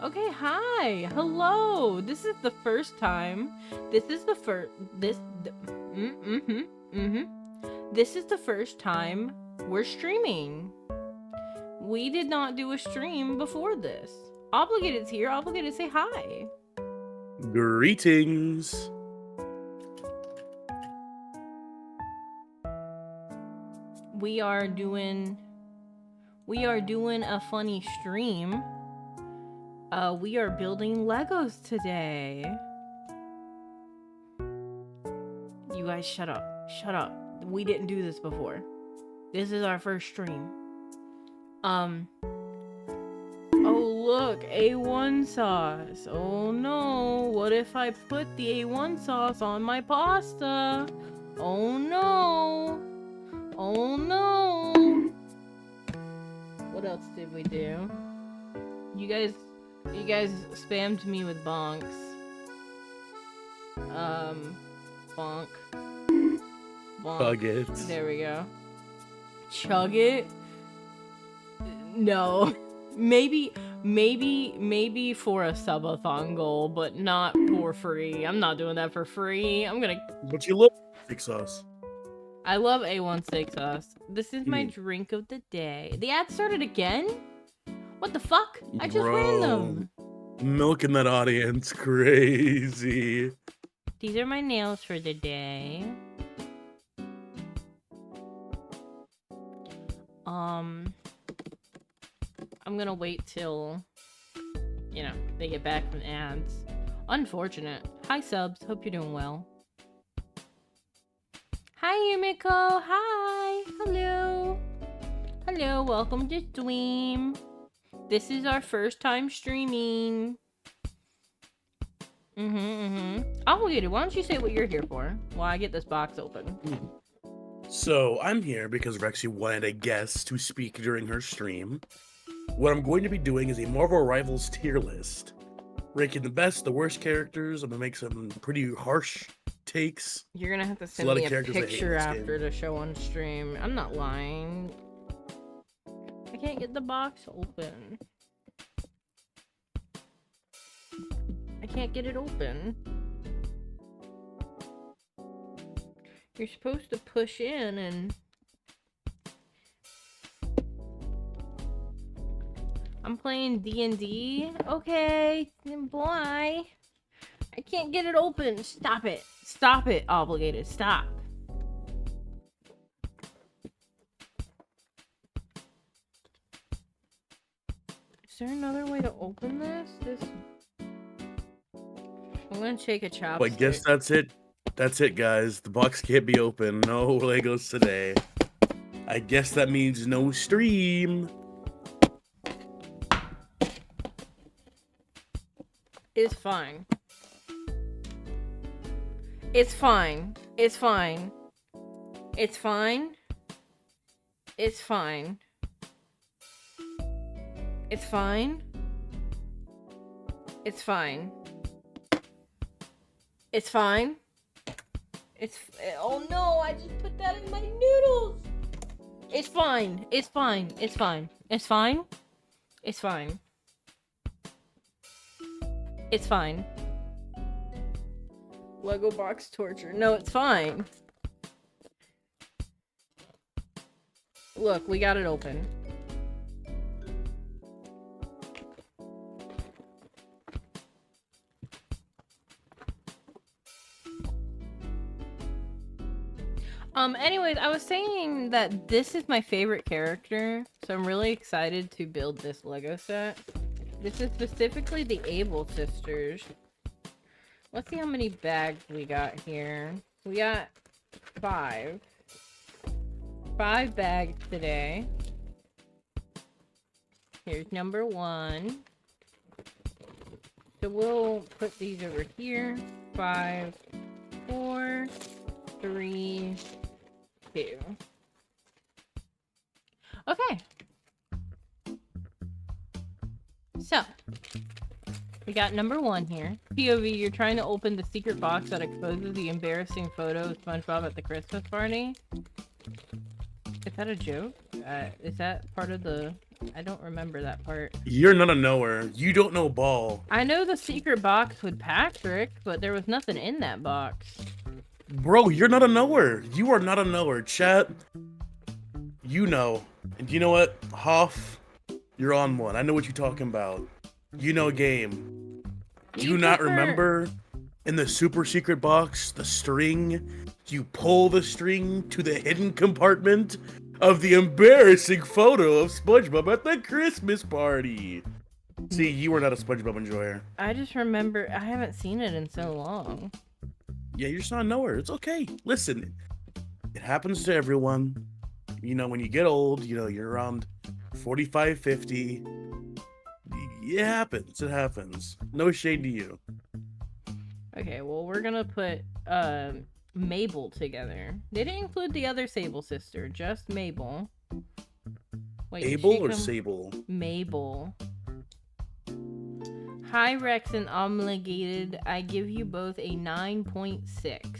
Okay, hi. Hello. This is the first time. This is the first. This is the first time we're streaming. We did not do a stream before this. Obligated's here. Obligated, say hi. Greetings. We are doing a funny stream. We are building Legos today. You guys shut up. Shut up. We didn't do this before. This is our first stream. Oh look, A1 sauce. Oh no, what if I put the A1 sauce on my pasta? Oh no. Oh no. What else did we do? You guys spammed me with bonks. Bonk. Bonk. Chug it. There we go. Chug it? No. Maybe for a subathon goal, but not for free. I'm not doing that for free. I'm gonna... But you love steak sauce. I love A1 steak sauce. This is my drink of the day. The ad started again? What the fuck? I just ran them. Milking that audience crazy. These are my nails for the day. I'm gonna wait till, you know, they get back from ads. Unfortunate. Hi subs, hope you're doing well. Hi Yumiko, hi, hello. Hello, welcome to stream. This is our first time streaming. Obligated, why don't you say what you're here for while I get this box open? So, I'm here because Rexy wanted a guest to speak during her stream. What I'm going to be doing is a Marvel Rivals tier list. Ranking the best, the worst characters. I'm going to make some pretty harsh takes. You're going to have to send me a picture after to show on stream. I'm not lying. I can't get the box open. I can't get it open. You're supposed to push in and... I'm playing D&D? Okay, boy. I can't get it open. Stop it. Stop it, Obligated. Stop. Is there another way to open this? I'm gonna take a chopstick. But I guess that's it. That's it, guys. The box can't be open. No Legos today. I guess that means no stream. It's fine. It's fine. It's fine. It's fine. It's fine. It's fine. It's fine. It's fine. It's... Oh no, I just put that in my noodles! It's fine. It's fine. It's fine. It's fine. It's fine. It's fine. Lego box torture. No, it's fine. Look, we got it open. Anyways, I was saying that this is my favorite character, so I'm really excited to build this Lego set. This is specifically the Able sisters. Let's see how many bags we got here. We got 5. 5 bags today. Here's number 1. So we'll put these over here. 5, 4, 3, 2. Okay. So, we got number 1 here. POV, you're trying to open the secret box that exposes the embarrassing photo of SpongeBob at the Christmas party. Is that a joke? Is that part of the I don't remember that part. You're not a knower. You don't know ball. I know the secret box with Patrick, but there was nothing in that box. Bro, you're not a knower. You are not a knower. Chat, you know. And you know what? Hoff, you're on one. I know what you're talking about. You know game. Do you not remember in the super secret box, the string? You pull the string to the hidden compartment of the embarrassing photo of SpongeBob at the Christmas party. See, you are not a SpongeBob enjoyer. I just remember I haven't seen it in so long. Yeah, you're just not a knower. It's okay. Listen, it happens to everyone. You know, when you get old, you know, you're around 45, 50. It happens. It happens. No shade to you. Okay, well, we're gonna put Mabel together. They didn't include the other Sable sister, just Mabel. Wait, Abel or Sable? Mabel. Hi, Rex and Obligated. I give you both a 9.6.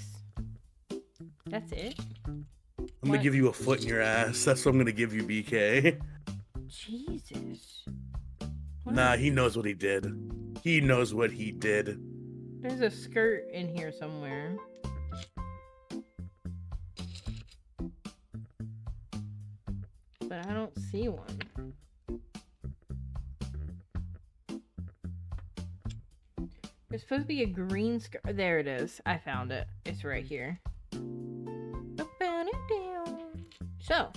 That's it? I'm gonna give you a foot in your ass. That's what I'm gonna give you, BK. Jesus. Nah, he knows what he did. He knows what he did. There's a skirt in here somewhere. But I don't see one. There's supposed to be a green skirt. There it is. I found it. It's right here. So,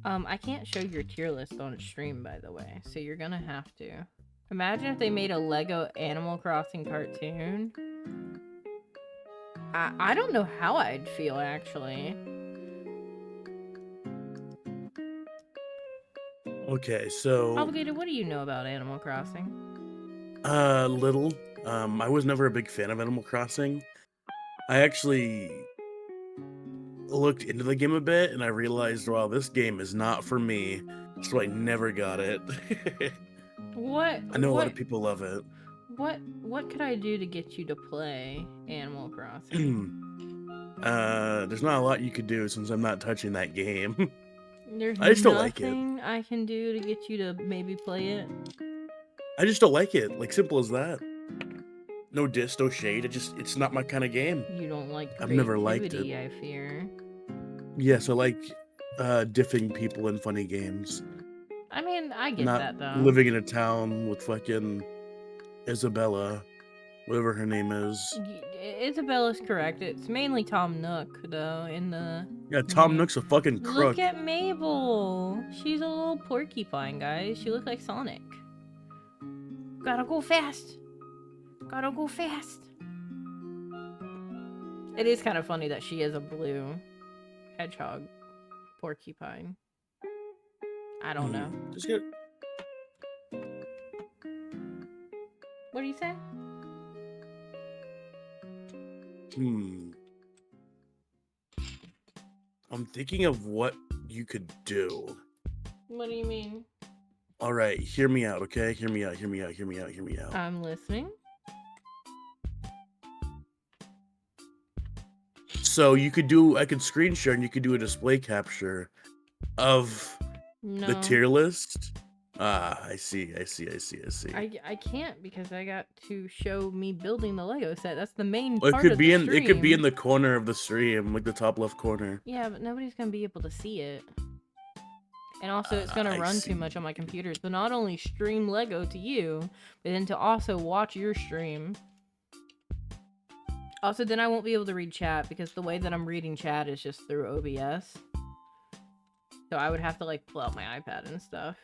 I can't show your tier list on stream, by the way, so you're gonna have to. Imagine if they made a Lego Animal Crossing cartoon. I don't know how I'd feel, actually. Okay, so... Obligated, what do you know about Animal Crossing? Little. I was never a big fan of Animal Crossing. I actually looked into the game a bit, and I realized, wow, this game is not for me, so I never got it. What? I know a lot of people love it. What could I do to get you to play Animal Crossing? There's not a lot you could do since I'm not touching that game. There's I just don't like it. nothing I can do to get you to maybe play it. I just don't like it. Like, simple as that. No diss, no shade. It's not my kind of game. You don't like I've never liked creativity, it. I fear. Yes, I like diffing people in funny games. I mean, I get Not that though. living in a town with fucking Isabella, whatever her name is. Isabella's correct. It's mainly Tom Nook though in the. Yeah, Tom Nook's a fucking crook. Look at Mabel. She's a little porcupine, guys. She looks like Sonic. Gotta go fast. Gotta go fast. It is kind of funny that she is a blue hedgehog porcupine. I don't know. Just get... What do you say? I'm thinking of what you could do. What do you mean? All right, hear me out, okay? Hear me out, hear me out, hear me out, hear me out. I'm listening. So I could screen share and you could do a display capture of the tier list. Ah, I see. I can't because I got to show me building the Lego set. That's the main Well, part of the stream. It could be in the corner of the stream, like the top left corner. Yeah, but nobody's gonna be able to see it. And also, it's gonna run too much on my computer. So not only stream Lego to you, but then to also watch your stream. Also, then I won't be able to read chat because the way that I'm reading chat is just through OBS. So I would have to like pull out my iPad and stuff.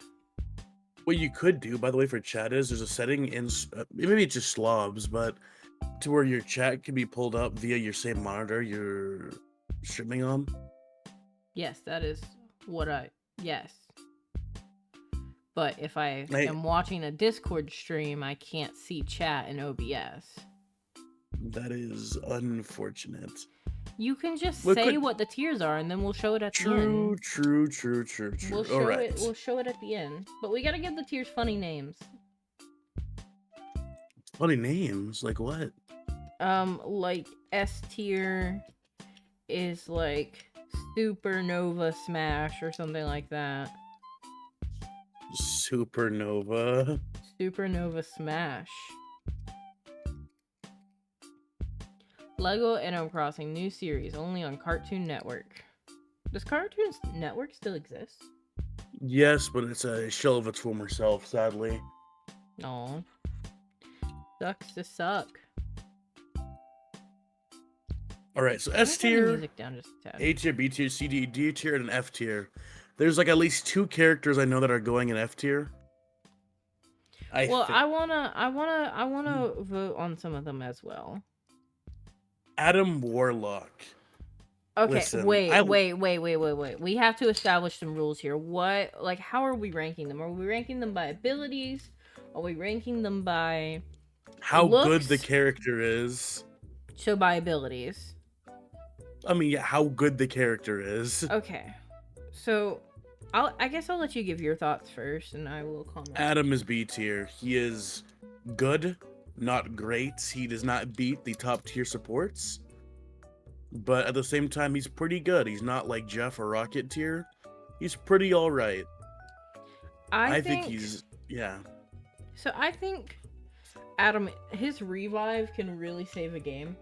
What you could do, by the way, for chat is there's a setting in maybe it's just slobs, but to where your chat can be pulled up via your same monitor you're streaming on. Yes, that is what yes. But if I am watching a Discord stream, I can't see chat in OBS. That is unfortunate. You can just say what the tiers are, and then we'll show it at the end. True. We'll show it at the end. But we gotta give the tiers funny names. Funny names? Like what? Like S tier is like Supernova Smash or something like that. Supernova. Supernova Smash. Lego Animal Crossing new series only on Cartoon Network. Does Cartoon Network still exist? Yes, but it's a shell of its former self, sadly. No. Sucks to suck. All right, so Can I S turn the tier, music down just a tad? A tier, B tier, C tier, D tier, and F tier. There's like at least 2 characters I know that are going in F tier. I wanna vote on some of them as well. Adam Warlock. Okay, Listen, wait. We have to establish some rules here. How are we ranking them? Are we ranking them by abilities? Are we ranking them by how looks? good the character is. So by abilities. I mean, yeah, how good the character is. Okay. So I guess I'll let you give your thoughts first and I will comment. Adam is B tier. He is good, not great. He does not beat the top tier supports. But at the same time, he's pretty good. He's not like Jeff or Rocket tier. He's pretty alright. I think he's, yeah. So I think Adam, his revive can really save a game.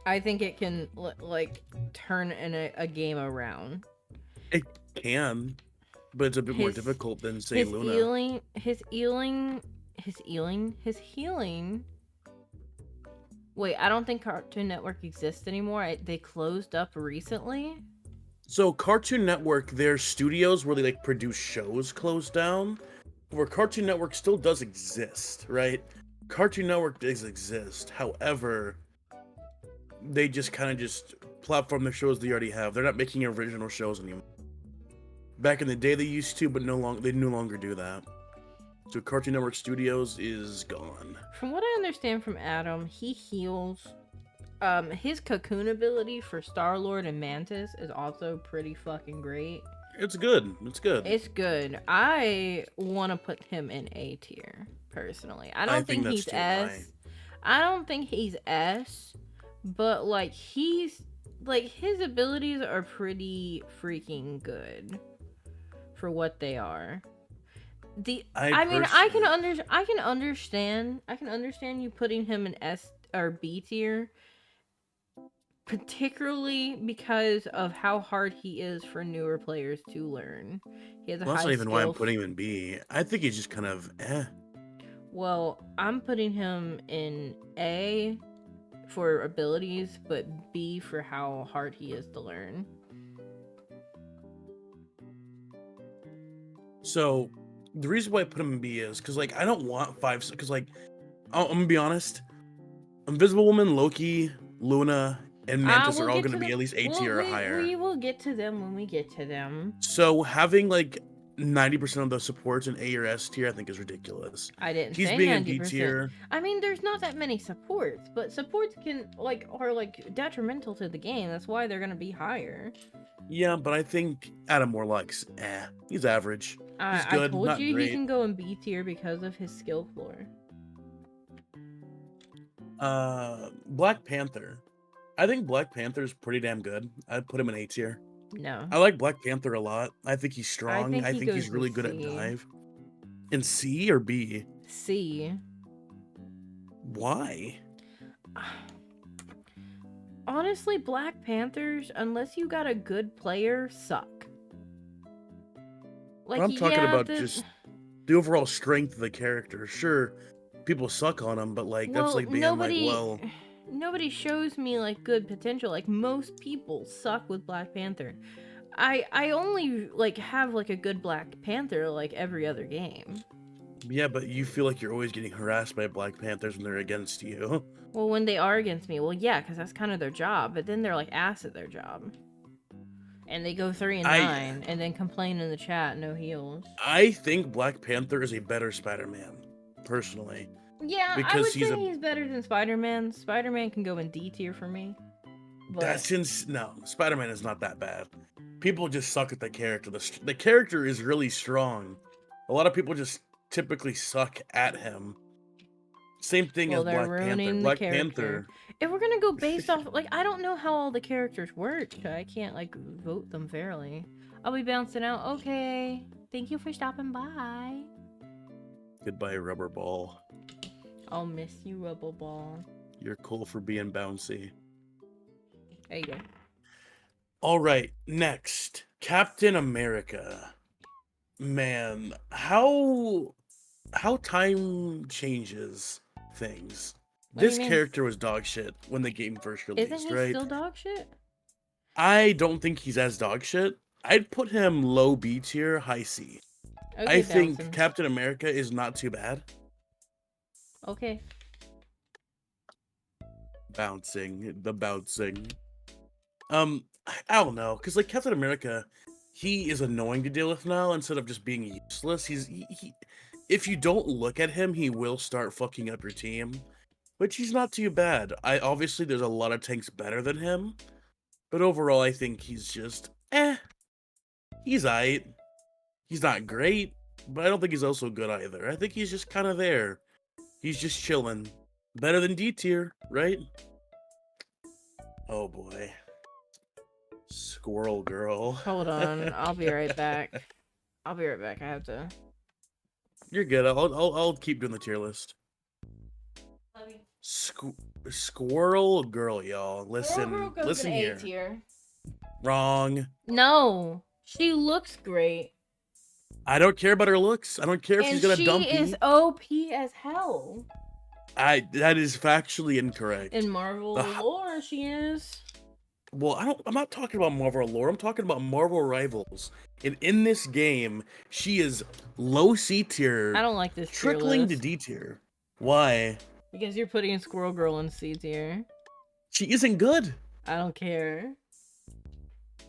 I think it can turn a game around. It can, but it's a bit more difficult than say Luna. His healing. Wait, I don't think Cartoon Network exists anymore. They closed up recently. So Cartoon Network, their studios where they like produce shows closed down. Where Cartoon Network still does exist, right? Cartoon Network does exist. However, they just kind of just platform the shows they already have. They're not making original shows anymore. Back in the day, they used to, but they no longer do that. So Cartoon Network Studios is gone. From what I understand from Adam, he heals. His cocoon ability for Star-Lord and Mantis is also pretty fucking great. It's good. It's good. It's good. I want to put him in A tier, personally. I don't think he's S. I don't think he's S, but his abilities are pretty freaking good for what they are. I can understand you putting him in S or B tier, particularly because of how hard he is for newer players to learn. He has a high that's not even skill. why I'm putting him in B. I think he's just kind of eh. Well, I'm putting him in A for abilities, but B for how hard he is to learn. So the reason why I put him in B is because I don't want 5, because I'm gonna be honest, Invisible Woman, Loki, Luna, and Mantis are all gonna be at least A tier or higher. We will get to them when we get to them. So having 90% of the supports in A or S tier, I think is ridiculous. I didn't He's say being 90%. in D tier. I mean, there's not that many supports, but supports can are detrimental to the game. That's why they're gonna be higher. Yeah, but I think Adam Warlock's he's average. He's good, I told not you great. he can go in B tier because of his skill floor. Black Panther. I think Black Panther is pretty damn good. I'd put him in A tier. No. I like Black Panther a lot. I think he's strong. I think he's really good at C. dive. In C or B? C. Why? Honestly, Black Panthers, unless you got a good player, suck. I'm talking about just the overall strength of the character. Sure, people suck on him, but that's being nobody shows me good potential. Most people suck with Black Panther. I only have a good Black Panther every other game. Yeah, but you feel like you're always getting harassed by Black Panthers when they're against you. Well, when they are against me, well, yeah, because that's kind of their job. But then they're ass at their job, and they go 3-9, and then complain in the chat, no heals. I think Black Panther is a better Spider-Man, personally. Yeah, because I would say he's better than Spider-Man. Spider-Man can go in D tier for me. But... No, Spider-Man is not that bad. People just suck at the character. The character is really strong. A lot of people just typically suck at him. Same thing as Black Panther. Black Panther. If we're gonna go based off, I don't know how all the characters work. I can't vote them fairly. I'll be bouncing out. Okay. Thank you for stopping by. Goodbye, rubber ball. I'll miss you, Rubble Ball. You're cool for being bouncy. There you go. All right, next, Captain America. Man, how time changes things. What do you This mean? character was dog shit when the game first released, Isn't he right? still dog shit? I don't think he's as dog shit. I'd put him low B tier, high C. Okay, I think bouncing. Captain America is not too bad. Okay. Bouncing. I don't know, because like Captain America, he is annoying to deal with now instead of just being useless. If you don't look at him, he will start fucking up your team, which he's not too bad. Obviously there's a lot of tanks better than him, but overall I think he's just he's aight. He's not great, but I don't think he's also good either. I think he's just kind of there. He's just chilling. Better than D tier, right? Oh boy. Squirrel girl. Hold on. I'll be right back. I have to. You're good. I'll keep doing the tier list. Squirrel girl, y'all. Listen here. Tier. Wrong. No, she looks great. I don't care about her looks. I don't care if she's gonna dump She is me. OP as hell. That is factually incorrect. In Marvel lore, she is. Well, I'm not talking about Marvel lore. I'm talking about Marvel Rivals. And in this game, she is low C tier. I don't like this tier trickling to list. D tier. Why? Because you're putting Squirrel Girl in C tier. She isn't good. I don't care.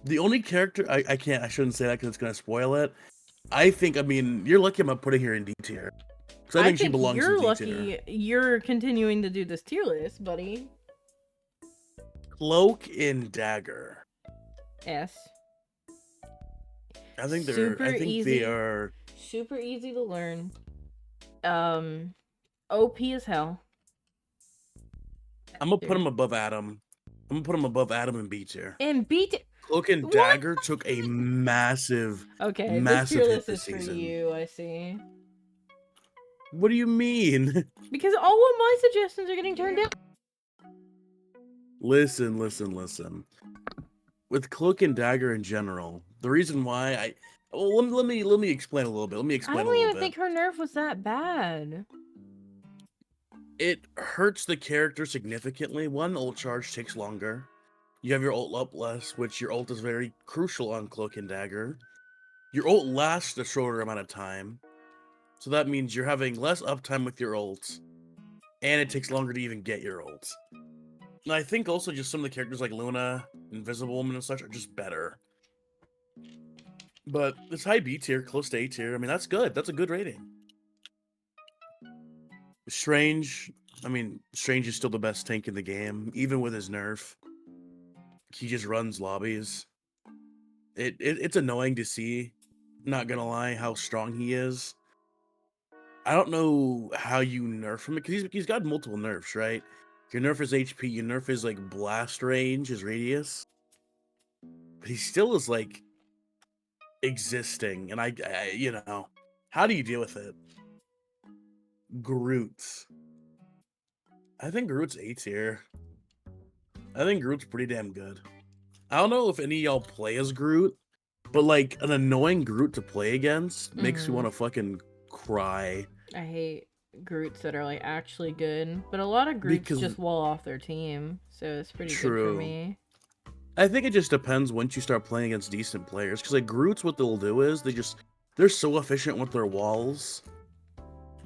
The only character I shouldn't say that because it's gonna spoil it. I mean, you're lucky I'm not putting her in D tier. Because I think she belongs you're in D lucky tier. you're continuing to do this tier list, buddy. Cloak and Dagger. S. I think Super easy. they are Super easy to learn. OP as hell. I'm gonna put him above Adam. I'm gonna put him above Adam in B tier. And B tier. Cloak and Dagger took a massive Okay, massive this tier hit list this is for season. you, I see. What do you mean? Because all of my suggestions are getting turned down. Listen. With Cloak and Dagger in general, the reason why let me explain a little bit. I don't even think her nerf was that bad. It hurts the character significantly. One, ult charge takes longer. You have your ult up less, which your ult is very crucial on Cloak and Dagger. Your ult lasts a shorter amount of time. So that means you're having less uptime with your ults. And it takes longer to even get your ults. And I think also just some of the characters like Luna, Invisible Woman and such are just better. But this high B tier, close to A tier, I mean, that's good. That's a good rating. Strange is still the best tank in the game, even with his nerf. He just runs lobbies. It's annoying to see, not gonna lie, how strong he is. I don't know how you nerf him, because he's got multiple nerfs, right? Your nerf is HP, your nerf is like blast range, his radius. But he still is like existing, and I how do you deal with it? Groot. I think Groot's A tier. I think Groot's pretty damn good. I don't know if any of y'all play as Groot, but like an annoying Groot to play against makes me want to fucking cry. I hate Groots that are like actually good, but a lot of Groots just wall off their team, so it's pretty good for me. I think it just depends once you start playing against decent players, because like Groots, what they'll do is they're so efficient with their walls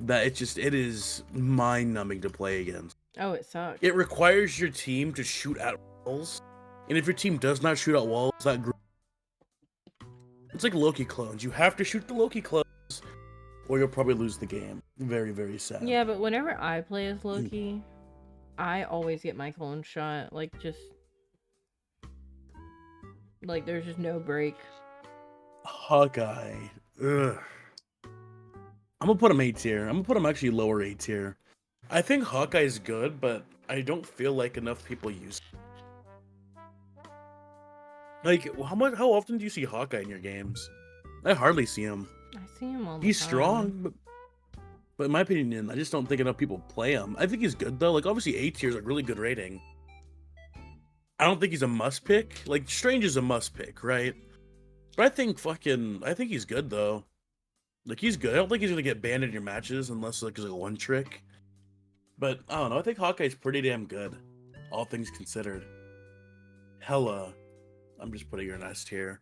that it is mind-numbing to play against. Oh, it sucks. It requires your team to shoot at walls, and if your team does not shoot at walls, it's like Loki clones. You have to shoot the Loki clones, or you'll probably lose the game. Very, very sad. Yeah, but whenever I play as Loki, I always get my clone shot. Like there's just no break. Hawkeye. Ugh. I'm gonna put him A tier. I'm gonna put him actually lower A tier. I think Hawkeye's good, but I don't feel like enough people use it. Like, how often do you see Hawkeye in your games? I hardly see him. I see him all the He's time. strong, but in my opinion, I just don't think enough people play him. I think he's good though. Like obviously A tier is a really good rating. I don't think he's a must pick. Like Strange is a must pick, right? But I think he's good though. Like he's good. I don't think he's gonna get banned in your matches unless like it's a one trick. But I don't know. I think Hawkeye's pretty damn good, all things considered. Hella, I'm just putting her in S tier.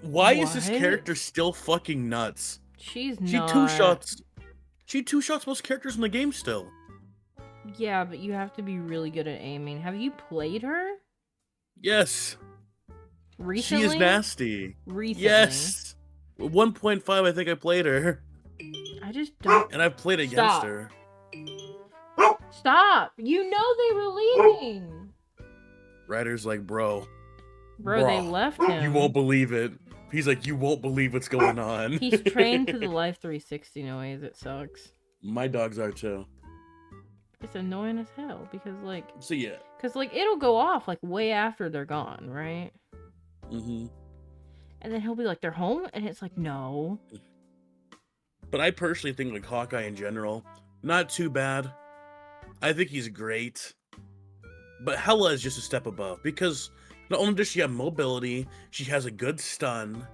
Why is this character still fucking nuts? She's She not. She two shots most characters in the game still. Yeah, but you have to be really good at aiming. Have you played her? Yes. Recently? She is nasty. Recently? Yes. 1.5, I think I played her. I just don't. And I've played against her. Stop! You know they were leaving! Ryder's like, bro, they left him. You won't believe it. He's like, you won't believe what's going on. He's trained to the Life 360 noise. It sucks. My dogs are too. It's annoying as hell because like... So yeah. Because like it'll go off like way after they're gone, right? Mm-hmm. And then he'll be like, they're home? And it's like, no. But I personally think like Hawkeye in general, not too bad. I think he's great. But Hella is just a step above because not only does she have mobility, she has a good stun,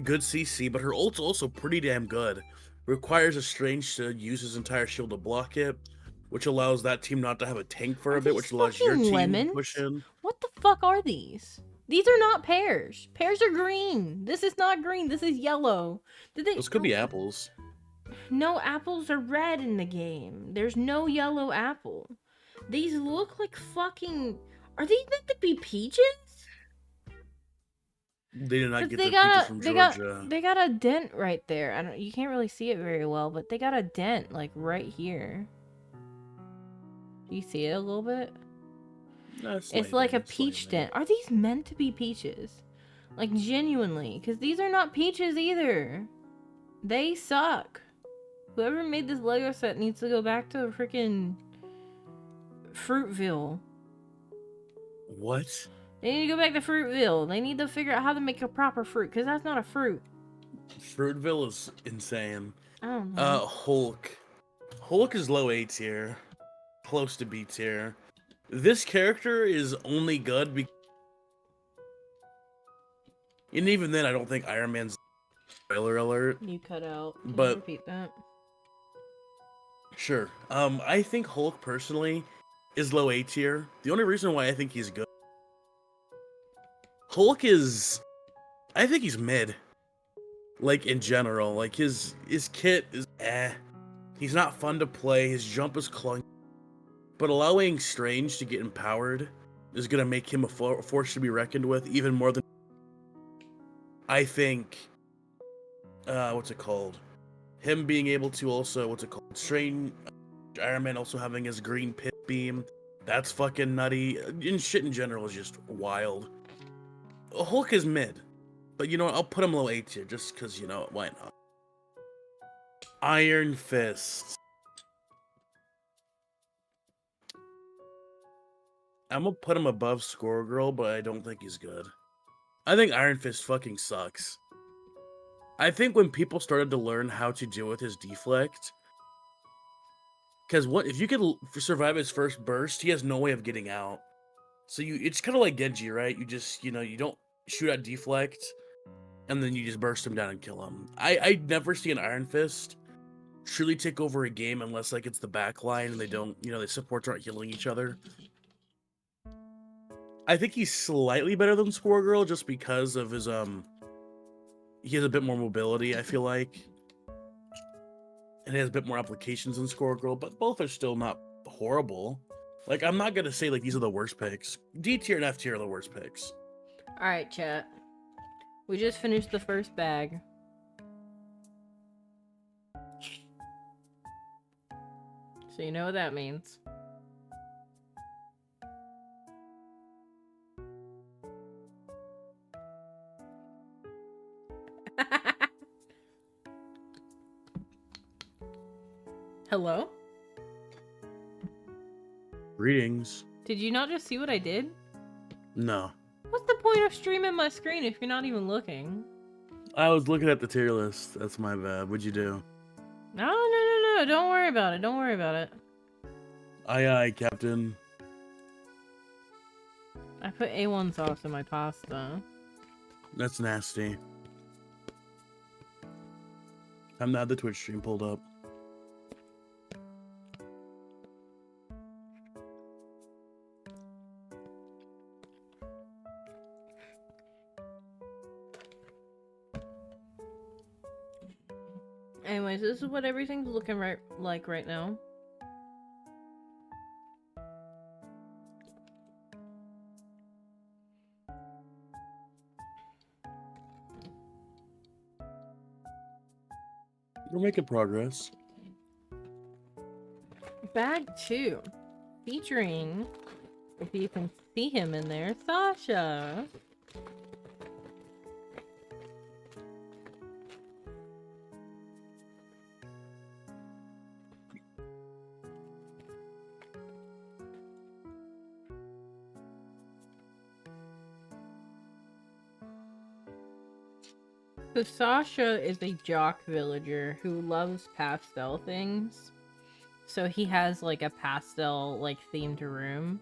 good CC, but her ult's also pretty damn good. Requires a Strange to use his entire shield to block it, which allows that team not to have a tank for a bit, which allows your team to push in. What the fuck are these? These are not pears. Pears are green. This is not green. This is yellow. Those could be apples. No, apples are red in the game. There's no yellow apple. These look like fucking... Are these meant to be peaches? They did not get the peaches from Georgia. They got a dent right there. You can't really see it very well, but they got a dent like right here. Do you see it a little bit? No, it's like a peach dent. Are these meant to be peaches? Like genuinely, because these are not peaches either. They suck. Whoever made this Lego set needs to go back to freaking Fruitville. What? They need to go back to Fruitville. They need to figure out how to make a proper fruit, because that's not a fruit. Fruitville is insane. I don't know. Hulk. Hulk is low A tier. Close to B tier. This character is only good because... And even then, I don't think Iron Man's... Spoiler alert. You cut out. But... Repeat that. Sure. I think Hulk, personally, is low A tier. The only reason why I think he's good... Hulk is... I think he's mid. Like, in general. Like, his kit is eh. He's not fun to play. His jump is clunky. But allowing Strange to get empowered is going to make him a force to be reckoned with, even more than... I think... what's it called? Him being able to also... What's it called? Strange... Iron Man also having his green pit beam. That's fucking nutty. And shit in general is just wild. Hulk is mid. But you know what? I'll put him low A tier just because, you know, why not? Iron Fist. I'm gonna put him above Score Girl, but I don't think he's good. I think Iron Fist fucking sucks. I think when people started to learn how to deal with his deflect, because what if you could survive his first burst, he has no way of getting out. So it's kind of like Genji, right? You just, you know, you don't shoot at deflect, and then you just burst him down and kill him. I never see an Iron Fist truly take over a game unless like it's the back line and they don't, you know, the supports aren't healing each other. I think he's slightly better than Score Girl just because of his he has a bit more mobility, I feel like. And he has a bit more applications than Score Girl, but both are still not horrible. Like, I'm not gonna say like these are the worst picks. D tier and F tier are the worst picks. Alright, chat. We just finished the first bag. So you know what that means. Hello? Greetings. Did you not just see what I did? No. What's the point of streaming my screen if you're not even looking? I was looking at the tier list. That's my bad. What'd you do? No. Don't worry about it. Don't worry about it. Aye, Captain. I put A1 sauce in my pasta. That's nasty. I'm not the Twitch stream pulled up. Anyways, this is what everything's looking like right now. We're making progress. Bag 2. Featuring, if you can see him in there, Sasha. So Sasha is a jock villager who loves pastel things. So he has like a pastel like themed room.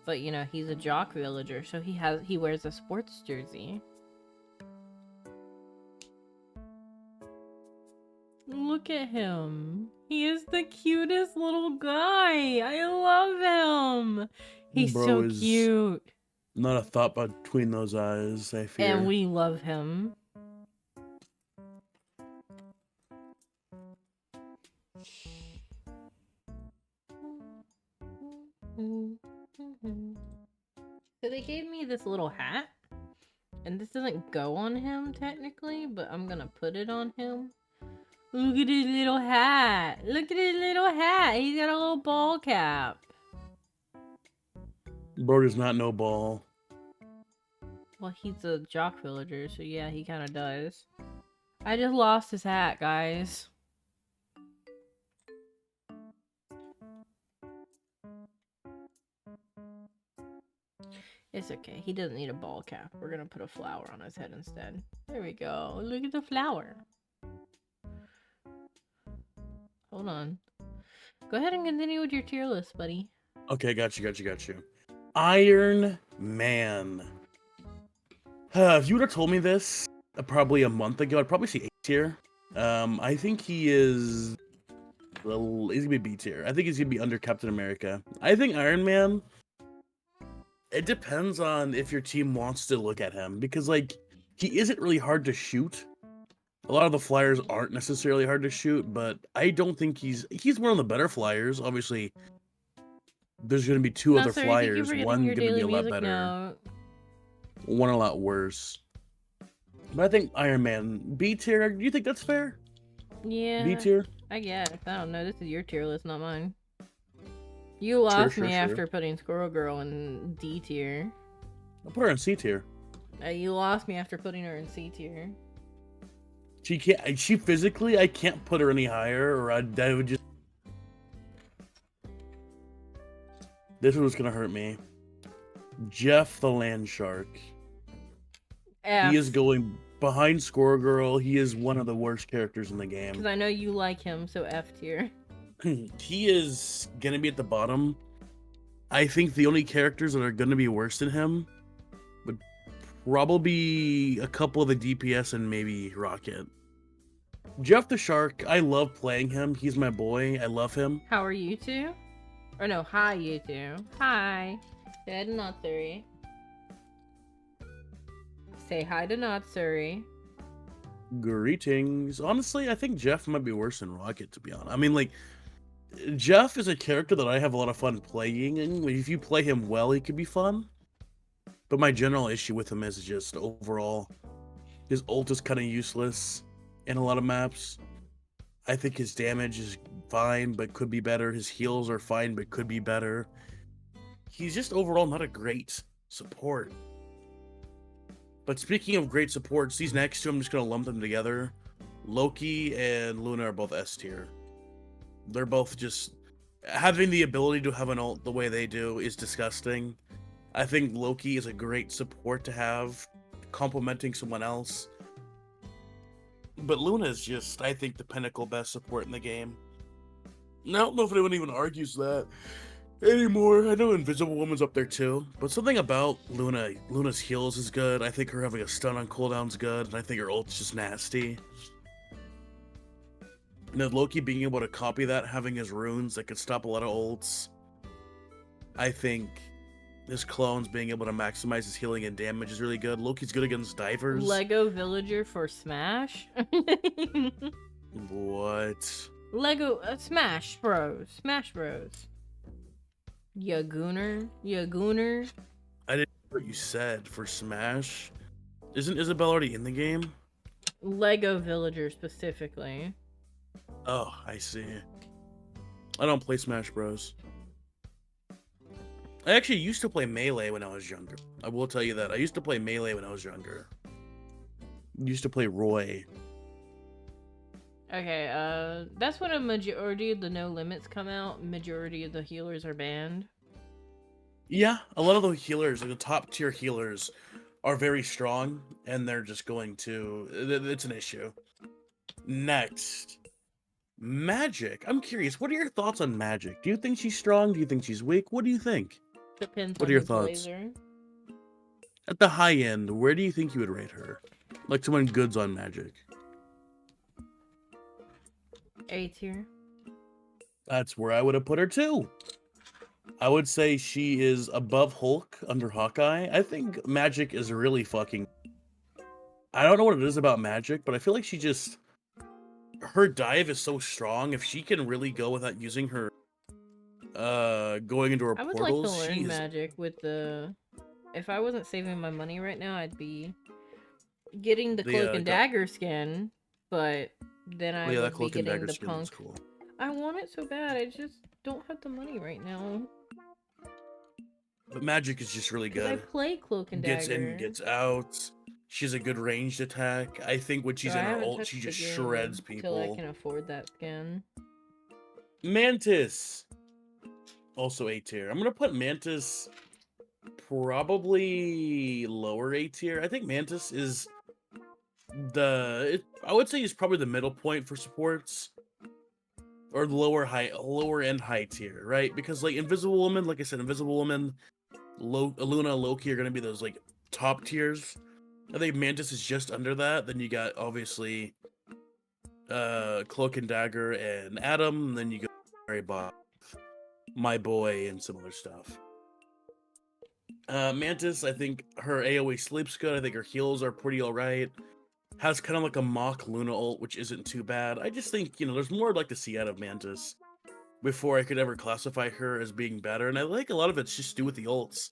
But you know, he's a jock villager, so he wears a sports jersey. Look at him. He is the cutest little guy. I love him. He's Bro so is cute. Not a thought between those eyes, I fear. And we love him. So they gave me this little hat, and this doesn't go on him technically, but I'm gonna put it on him. Look at his little hat. Look at his little hat. He's got a little ball cap. Bro does not know ball. Well, he's a jock villager, so yeah, he kind of does. I just lost his hat, guys. It's okay. He doesn't need a ball cap. We're gonna put a flower on his head instead. There we go. Look at the flower. Hold on. Go ahead and continue with your tier list, buddy. Okay, got you. Iron Man. If you would have told me this probably a month ago, I'd probably say A tier. I think he is... Well, he's gonna be B tier. I think he's gonna be under Captain America. I think Iron Man... It depends on if your team wants to look at him, because like he isn't really hard to shoot. A lot of the flyers aren't necessarily hard to shoot, but I don't think he's one of the better flyers. Obviously, there's going to be two other flyers. One going to be a lot better, one a lot worse. But I think Iron Man B tier. Do you think that's fair? Yeah. B tier. I guess. I don't know. This is your tier list, not mine. You lost me after putting Squirrel Girl in D tier. I'll put her in C tier. You lost me after putting her in C tier. She can't. She physically, I can't put her any higher, or I would just. This was gonna hurt me. Jeff the Land Shark. F. He is going behind Squirrel Girl. He is one of the worst characters in the game. Because I know you like him, so F tier. He is gonna be at the bottom. I think the only characters that are gonna be worse than him would probably be a couple of the DPS and maybe Rocket. Jeff the Shark, I love playing him. He's my boy. I love him. How are you two? Or no, hi you two. Hi. Say hi to Natsuri. Say hi to Natsuri. Greetings. Honestly, I think Jeff might be worse than Rocket, to be honest. I mean, like, Jeff is a character that I have a lot of fun playing, and if you play him well, he could be fun. But my general issue with him is just overall, his ult is kind of useless in a lot of maps. I think his damage is fine, but could be better. His heals are fine, but could be better. He's just overall not a great support. But speaking of great supports, these next two, I'm just going to lump them together. Loki and Luna are both S tier. They're both just... Having the ability to have an ult the way they do is disgusting. I think Loki is a great support to have, complementing someone else. But Luna is just, I think, the pinnacle best support in the game. I don't know if anyone even argues that anymore. I know Invisible Woman's up there too, but something about Luna's heals is good. I think her having a stun on cooldown's good, and I think her ult's just nasty. And then Loki being able to copy that, having his runes that could stop a lot of ults. I think his clones being able to maximize his healing and damage is really good. Loki's good against divers. Lego Villager for Smash? What? Lego Smash Bros. Smash Bros. Ya gooner. I didn't know what you said for Smash. Isn't Isabelle already in the game? Lego Villager specifically. Oh, I see. I don't play Smash Bros. I actually used to play Melee when I was younger. I will tell you that. I used to play Melee when I was younger. Used to play Roy. Okay, that's when a majority of the No Limits come out. Majority of the healers are banned. Yeah, a lot of the healers, like the top tier healers, are very strong, and they're just going to... It's an issue. Next. Magic. I'm curious, what are your thoughts on Magic? Do you think she's strong? Do you think she's weak? What do you think? Depends What on are your who thoughts? plays her. At the high end, where do you think you would rate her? Like someone goods on Magic. A tier. That's where I would have put her too. I would say she is above Hulk under Hawkeye. I think Magic is really fucking... I don't know what it is about Magic, but I feel like she just... Her dive is so strong. If she can really go without using her... going into her I would portals, like to learn she's... Magic with the... If I wasn't saving my money right now, I'd be getting the Cloak and Dagger skin, but then I would be getting the Punk. Cool. I want it so bad, I just don't have the money right now. But Magic is just really good. I play Cloak and Dagger. Gets in, gets out. She has a good ranged attack. I think when she's in her ult, she just shreds people. Until I can afford that skin. Mantis. Also A tier. I'm gonna put Mantis probably lower A tier. I think Mantis is I would say he's probably the middle point for supports. Or lower end high tier, right? Because like Invisible Woman, like I said, Invisible Woman, Luna, Loki are gonna be those like top tiers. I think Mantis is just under that. Then you got obviously Cloak and Dagger and Adam, and then you go Mary Bob, My Boy, and some other stuff. Mantis, I think her AoE sleep's good. I think her heals are pretty alright. Has kind of like a mock Luna ult, which isn't too bad. I just think, you know, there's more I'd like to see out of Mantis before I could ever classify her as being better. And I like a lot of it's just to do with the ults.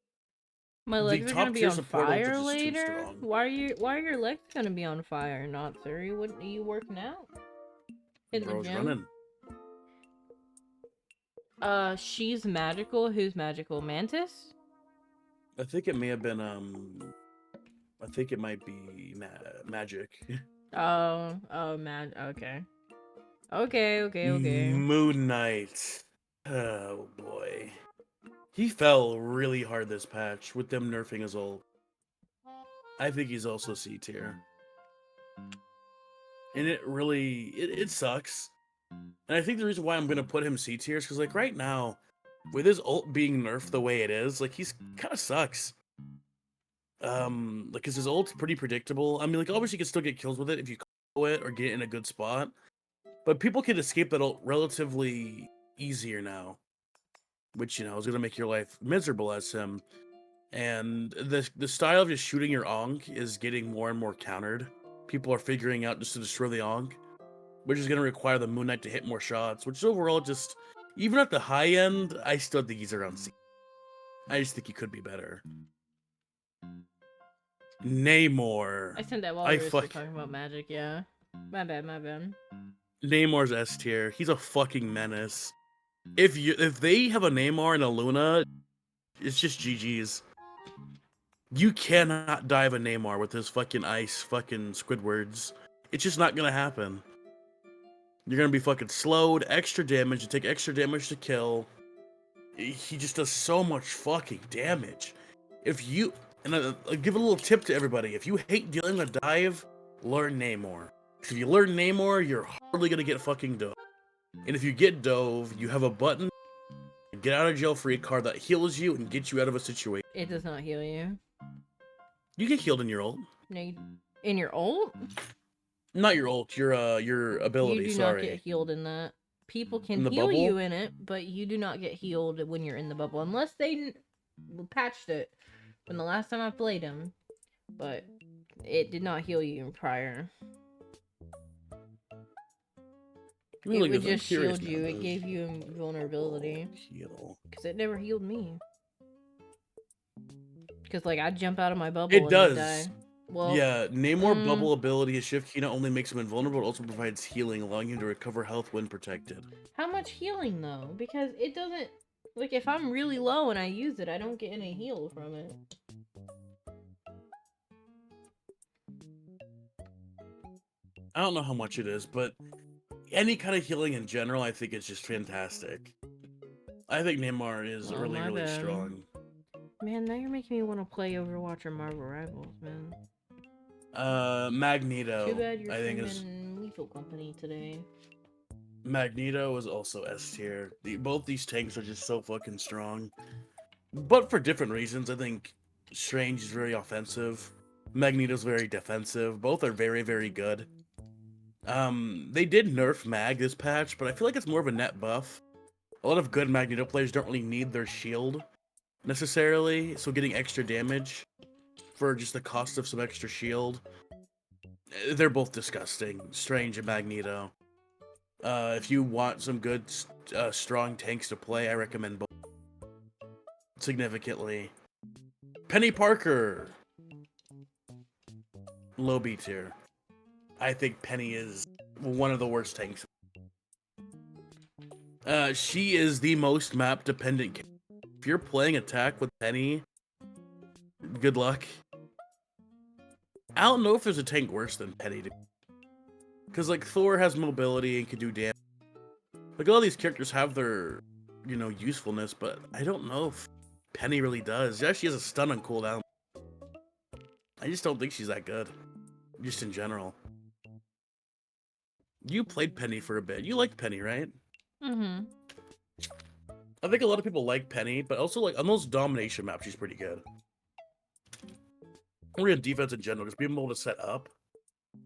My legs are gonna be on fire later? Why are your legs gonna be on fire, not sir? What are you working out? In the gym? Running. She's magical. Who's magical? Mantis? I think it may have been I think it might be Magic. Okay. Moon Knight. Oh boy. He fell really hard this patch with them nerfing his ult. I think he's also C tier. And it really it sucks. And I think the reason why I'm gonna put him C tier is because like right now, with his ult being nerfed the way it is, like he's kinda sucks. Like, cause his ult's pretty predictable. I mean, like, obviously you can still get kills with it if you combo it or get it in a good spot. But people can escape that ult relatively easier now. Which, you know, is gonna make your life miserable as him. And the style of just shooting your Ankh is getting more and more countered. People are figuring out just to destroy the Ankh, which is gonna require the Moon Knight to hit more shots, which is overall just, even at the high end, I still think he's around C. I just think he could be better. Namor. I sent that while we were talking about Magic, yeah. My bad. Namor's S tier. He's a fucking menace. If they have a Namor and a Luna, it's just GG's. You cannot dive a Namor with his fucking ice fucking Squidwards. It's just not gonna happen. You're gonna be fucking slowed, extra damage, you take extra damage to kill. He just does so much fucking damage. And I'll give a little tip to everybody. If you hate dealing with dive, learn Namor. If you learn Namor, you're hardly gonna get fucking dove. And if you get dove, you have a button, get out of jail free card that heals you and gets you out of a situation. It does not heal you. You get healed in your ult. No, in your ult? Not your ult, your ability, You do sorry. not get healed in that. People can In the heal bubble? you in it, but you do not get healed when you're in the bubble. Unless they patched it from the last time I played him. But it did not heal you in prior. It would just shield you. It gave you invulnerability. Heal. Because it never healed me. Because, like, I'd jump out of my bubble It and does. I'd die. Well, Yeah, Namor bubble ability is Shift Key not only makes him invulnerable, but also provides healing, allowing him to recover health when protected. how much healing, though? Because it doesn't... Like, if I'm really low and I use it, I don't get any heal from it. I don't know how much it is, but any kind of healing in general, I think is just fantastic. I think Namor is Oh, really, my really bad. strong. Man, now you're making me want to play Overwatch or Marvel Rivals, man. Magneto, Too bad you're I think streaming Lethal Company today. Magneto is also S tier. Both these tanks are just so fucking strong, but for different reasons. I think Strange is very offensive. Magneto's very defensive. Both are very, very good. They did nerf Mag this patch, but I feel like it's more of a net buff. A lot of good Magneto players don't really need their shield necessarily, so getting extra damage for just the cost of some extra shield. They're both disgusting, Strange and Magneto. If you want some good, strong tanks to play, I recommend both significantly. Penny Parker, low B tier. I think Penny is one of the worst tanks. She is the most map dependent. If you're playing attack with Penny, good luck. I don't know if there's a tank worse than Penny. Because, like, Thor has mobility and can do damage. Like, all these characters have their, usefulness, but I don't know if Penny really does. Yeah, she has a stun on cooldown. I just don't think she's that good. Just in general. You played Penny for a bit. You liked Penny, right? Mm-hmm. I think a lot of people like Penny, but also, like, on those domination maps, she's pretty good. Or in defense in general, just being able to set up.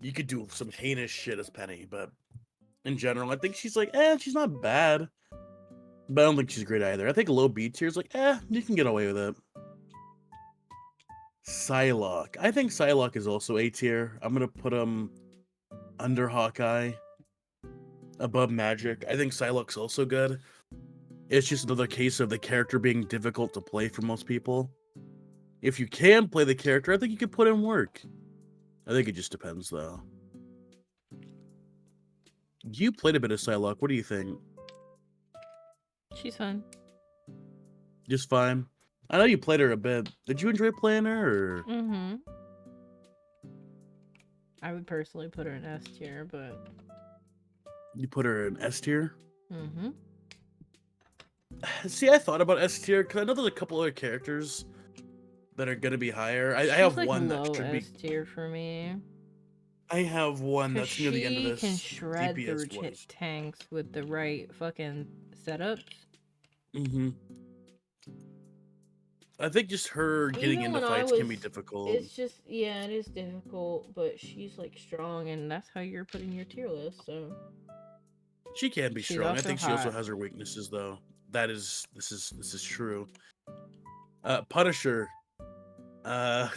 You could do some heinous shit as Penny, but in general, I think she's like, she's not bad. But I don't think she's great either. I think low B tier is like, you can get away with it. Psylocke. I think Psylocke is also A tier. I'm gonna put him under Hawkeye, above Magic. I think Psylocke's also good. It's just another case of the character being difficult to play for most people. If you can play the character, I think you could put in work. I think it just depends, though. You played a bit of Psylocke. What do you think? She's fun. Just fine. I know you played her a bit. Did you enjoy playing her? Or... Mm-hmm. I would personally put her in S tier, but... You put her in S tier? Mm-hmm. See, I thought about S tier, because I know there's a couple other characters that are going to be higher. I have like one low that should be... S tier for me. I have one that's near the end of this. She can shred DPS through wise. tanks with the right fucking setups. Mm-hmm. I think just her getting Even into when I fights can was- be difficult. It's just, yeah, it is difficult, but she's like strong, and that's how you're putting your tier list, so. She can be She's strong. I also think she also hot. has her weaknesses, though. This is true. Punisher. I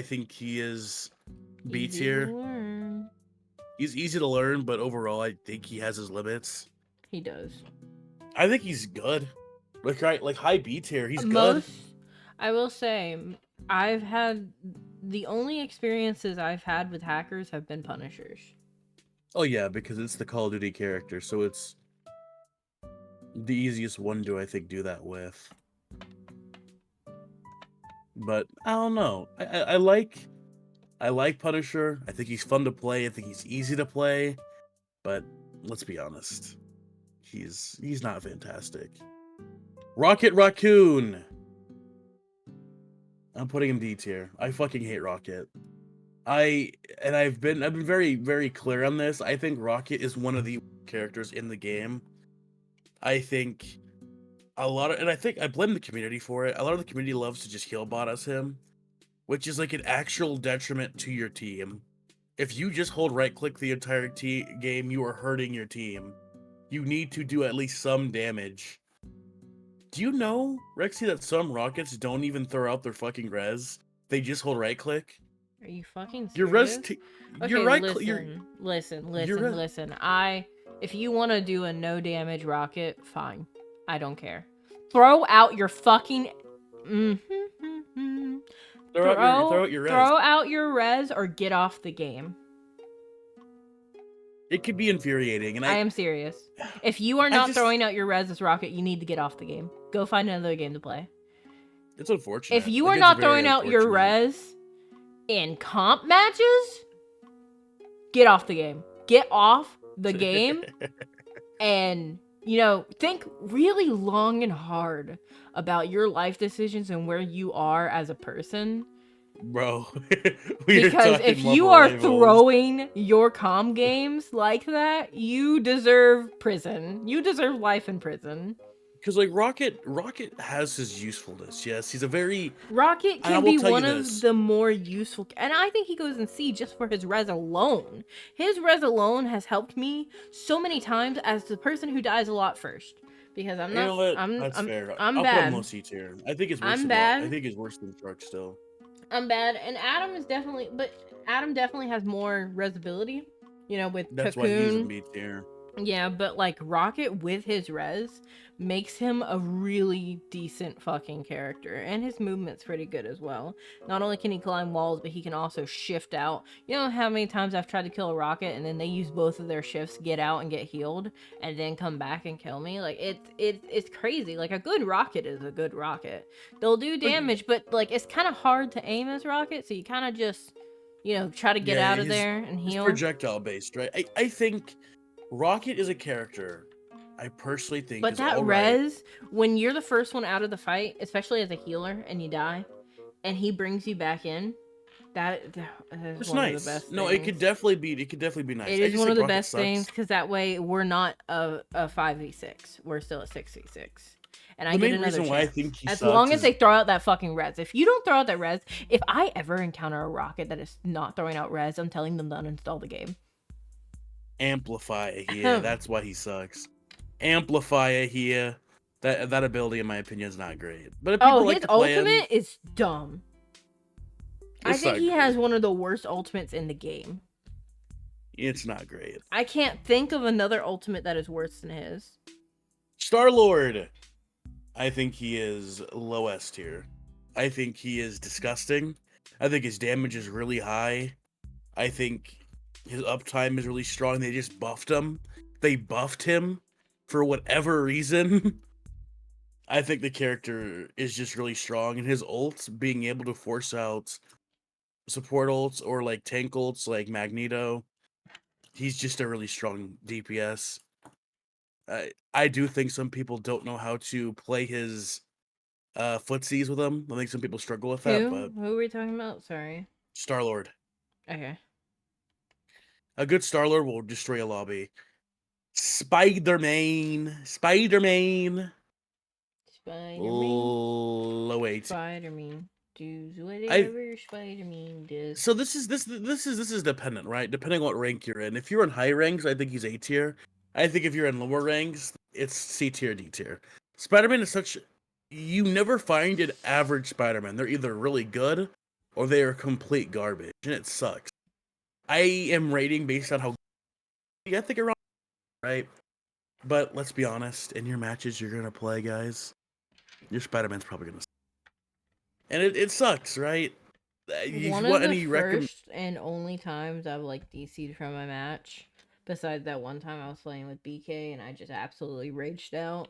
think he is B Easy to tier. learn. He's easy to learn, but overall, I think he has his limits. He does. I think he's good. Like high B tier, he's good. I will say, I've had the only experiences I've had with hackers have been Punishers. Oh yeah, because it's the Call of Duty character, so it's the easiest one to, I think, do that with. But I don't know. I like Punisher. I think he's fun to play. I think he's easy to play. But let's be honest, he's not fantastic. Rocket Raccoon. I'm putting him D tier. I fucking hate Rocket. I've been very, very clear on this. I think Rocket is one of the characters in the game. I think and I think I blame the community for it. A lot of the community loves to just heal bot as him, which is like an actual detriment to your team. If you just hold right click the entire game, you are hurting your team. You need to do at least some damage. Do you know, Rexy, that some rockets don't even throw out their fucking res? They just hold right click. Are you fucking Your serious? your Okay, right click, your listen. If you want to do a no damage rocket, fine. I don't care. Throw out your fucking. throw out your res. Throw out your res or get off the game. It could be infuriating, and I am serious. If you are not throwing out your res as rocket, you need to get off the game. Go find another game to play. It's unfortunate. If you are not throwing out your res in comp matches, get off the game. Get off the game and, think really long and hard about your life decisions and where you are as a person. Bro, because if you are throwing your comm games like that, you deserve prison. You deserve life in prison. Because like Rocket has his usefulness. Yes, he's a very Rocket can be one of the more useful, and I think he goes in C just for his res alone. His res alone has helped me so many times as the person who dies a lot first. Because I'm not. That's fair. I'm I'll bad. put him low C tier. I think it's worse. I think it's worse than Shark still. I'm bad, and Adam definitely has more resability, with That's Cocoon. Why he's in B tier. Yeah, but like Rocket with his res makes him a really decent fucking character, and his movement's pretty good as well. Not only can he climb walls, but he can also shift out. You know how many times I've tried to kill a Rocket and then they use both of their shifts, get out and get healed, and then come back and kill me? Like it's crazy. Like a good Rocket is a good Rocket. They'll do damage, but like it's kind of hard to aim as Rocket, so you kind of just try to get out of there and heal. It's projectile based, right? I think Rocket is a character I personally think but is that right. res, when you're the first one out of the fight, especially as a healer, and you die, and he brings you back in, that is one nice. of the best No, things. it could definitely be nice. It is one of the best things, because that way we're not a 5v6. We're still a 6v6. And I get another chance. Why I think as long as they throw out that fucking res. If you don't throw out that res, if I ever encounter a Rocket that is not throwing out res, I'm telling them to uninstall the game. Amplify here. That's why he sucks. Amplifier here. That ability, in my opinion, is not great. But if people like his ultimate is dumb. I think he has one of the worst ultimates in the game. It's not great. I can't think of another ultimate that is worse than his. Star-Lord. I think he is low S tier. I think he is disgusting. I think his damage is really high. I think his uptime is really strong. They just buffed him. They buffed him for whatever reason. I think the character is just really strong, and his ults, being able to force out support ults or like tank ults like Magneto, he's just a really strong DPS. I do think some people don't know how to play his footsies with him. I think some people struggle with that. But who are we talking about? Sorry. Star-Lord. Okay. A good Star-Lord will destroy a lobby. Spider-Man. Low 8. Spider-Man. Do whatever Spider-Man does. So this is dependent, right? Depending on what rank you're in. If you're in high ranks, I think he's A tier. I think if you're in lower ranks, it's C tier, D tier. Spider-Man is such... You never find an average Spider-Man. They're either really good or they are complete garbage, and it sucks. I am rating based on how... I think around... Right? But let's be honest, in your matches you're going to play, guys, your Spider-Man's probably going to... And it sucks, right? One of the first and only times I've like DC'd from a match, besides that one time I was playing with BK and I just absolutely raged out.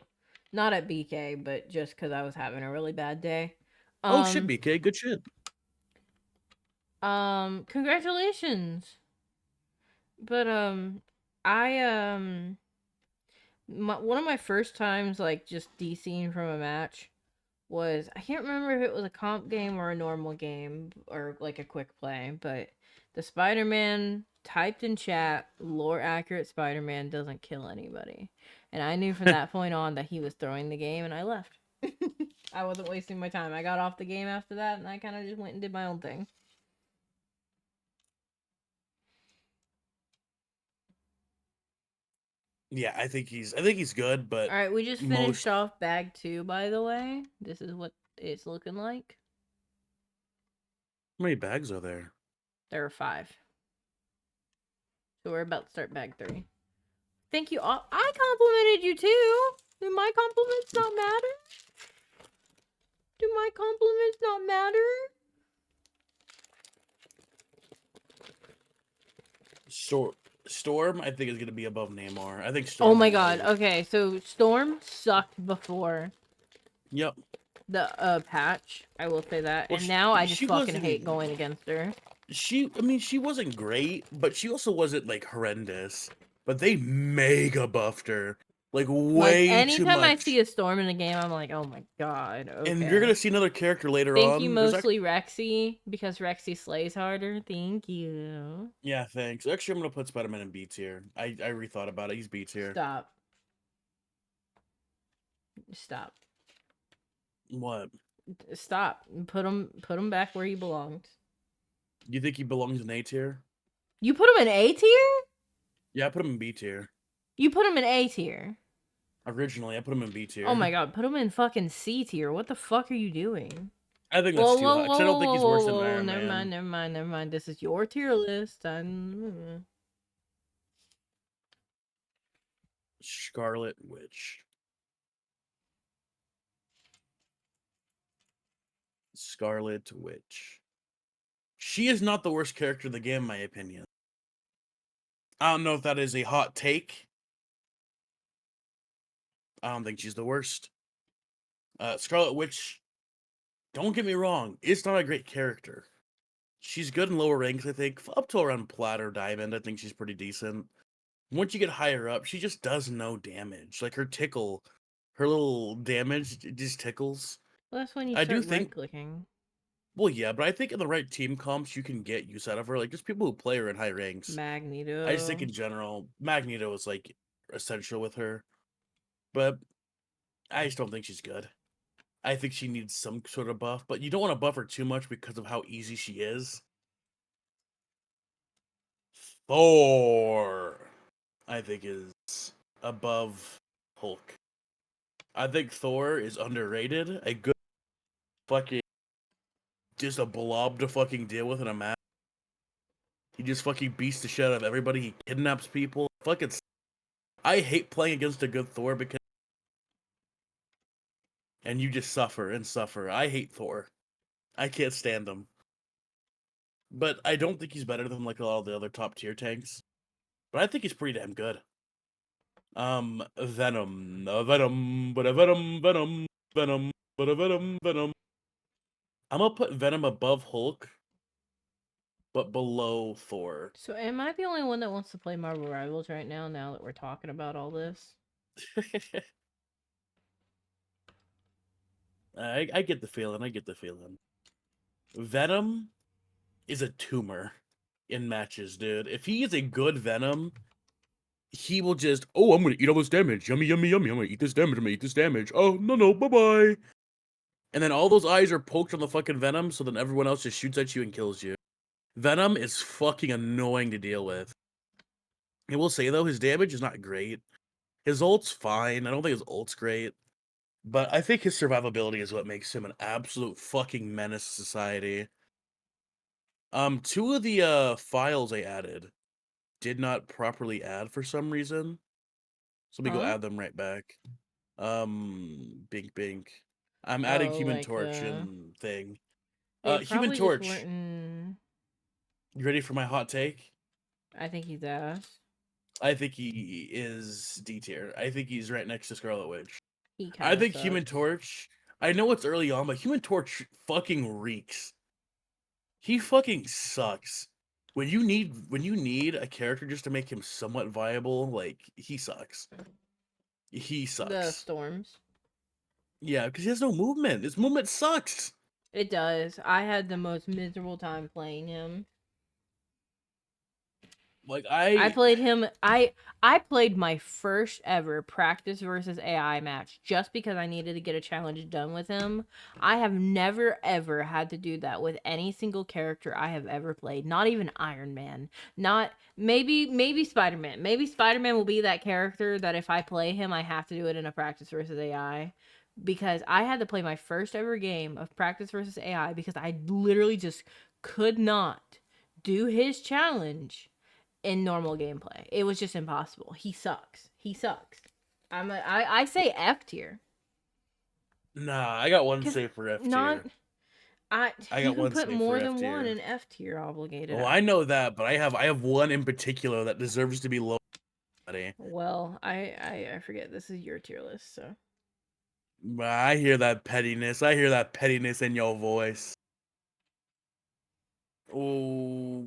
Not at BK, but just because I was having a really bad day. Oh shit, BK, good shit. Congratulations. But one of my first times like just DCing from a match was, I can't remember if it was a comp game or a normal game or like a quick play, but the Spider-Man typed in chat, lore accurate Spider-Man doesn't kill anybody. And I knew from that point on that he was throwing the game, and I left. I wasn't wasting my time. I got off the game after that, and I kind of just went and did my own thing. Yeah, I think he's good, but All right, we just finished most off bag 2, by the way. This is what it's looking like. how many bags are there? There are 5. So we're about to start bag 3. Thank you all. I complimented you too. Do my compliments not matter? Do my compliments not matter? Storm, I think is gonna be above Namor. I think Oh Storm. my god. Okay, so Storm sucked before Yep. the patch. I will say that. Well, And now I just she fucking wasn't. hate going against her. I mean, she wasn't great, but she also wasn't like horrendous. But they mega buffed her, like Like way too anytime I much. see a Storm in a game, I'm like, oh my god. And you're Okay. gonna see another character later Thank you, on. There's mostly Rexy, because Rexy slays harder. Thank you. yeah, thanks. Actually, I'm gonna put Spider-Man in B tier. I rethought about it. He's B tier. Stop. Stop. What? Stop. Put him back where he belonged. You think he belongs in A tier? You put him in A tier? Yeah, I put him in B tier. You put him in A tier. Originally, I put him in B tier. Oh my god, put him in fucking C tier. What the fuck are you doing? I think that's too high. 'Cause I don't think he's worse than Iron Never Man. mind, never mind. This is your tier list. Scarlet Witch. Scarlet Witch. She is not the worst character in the game, in my opinion. I don't know if that is a hot take. I don't think she's the worst. Scarlet Witch, don't get me wrong, it's not a great character. She's good in lower ranks, I think. Up to around Plat or Diamond, I think she's pretty decent. Once you get higher up, she just does no damage. Like her tickle, her little damage, it just tickles. Well, that's when you I start do think right-clicking. Well, yeah, but I think in the right team comps, you can get use out of her. Like, just people who play her in high ranks. Magneto. I just think in general, Magneto is like essential with her, but I just don't think she's good. I think she needs some sort of buff, but you don't want to buff her too much because of how easy she is. Thor, I think, is above Hulk. I think Thor is underrated. A good fucking just a blob to fucking deal with in a match. He just fucking beats the shit out of everybody. He kidnaps people. Fucking. I hate playing against a good Thor because. And you just suffer and suffer. I hate Thor. I can't stand him. But I don't think he's better than like a lot of the other top tier tanks. But I think he's pretty damn good. Venom. Venom. But a Venom. Venom. Venom. But a Venom. Venom. I'm gonna put Venom above Hulk, but below Thor. So am I the only one that wants to play Marvel Rivals right now, now that we're talking about all this? I get the feeling. I get the feeling. Venom is a tumor in matches, dude. If he is a good Venom, he will just, oh, I'm gonna eat all this damage. Yummy, yummy, yummy. I'm gonna eat this damage. I'm gonna eat this damage. Oh, no, bye-bye. And then all those eyes are poked on the fucking Venom, so then everyone else just shoots at you and kills you. Venom is fucking annoying to deal with. I will say, though, his damage is not great. His ult's fine. I don't think his ult's great. But I think his survivability is what makes him an absolute fucking menace to society. Two of the files I added did not properly add for some reason. So let me go add them right back. Bink bink. I'm adding Human like Torch and thing. They Human probably just Torch. weren't You ready for my hot take? I think he's ass. I think he is D tier. I think he's right next to Scarlet Witch. He I kinda think sucks. Human Torch. I know it's early on, but Human Torch fucking reeks. He fucking sucks. When you need a character just to make him somewhat viable, like he sucks. He The sucks. storms. Yeah, because he has no movement. His movement sucks. It does. I had the most miserable time playing him. Like I I, played him. I played my first ever practice versus AI match just because I needed to get a challenge done with him. I have never ever had to do that with any single character I have ever played. Not even Iron Man. Not maybe Spider Man. Maybe Spider Man will be that character that if I play him, I have to do it in a practice versus AI. Because I had to play my first ever game of practice versus AI because I literally just could not do his challenge in normal gameplay. It was just impossible. He sucks. He sucks. I say F tier nah, I got one because save for F not tier. I. I You got can one put save for more F than one tier. in F tier obligated. Oh, I know that, but I have one in particular that deserves to be low. Buddy. Well, I forget this is your tier list, so I hear that pettiness. I hear that pettiness in your voice. Oh,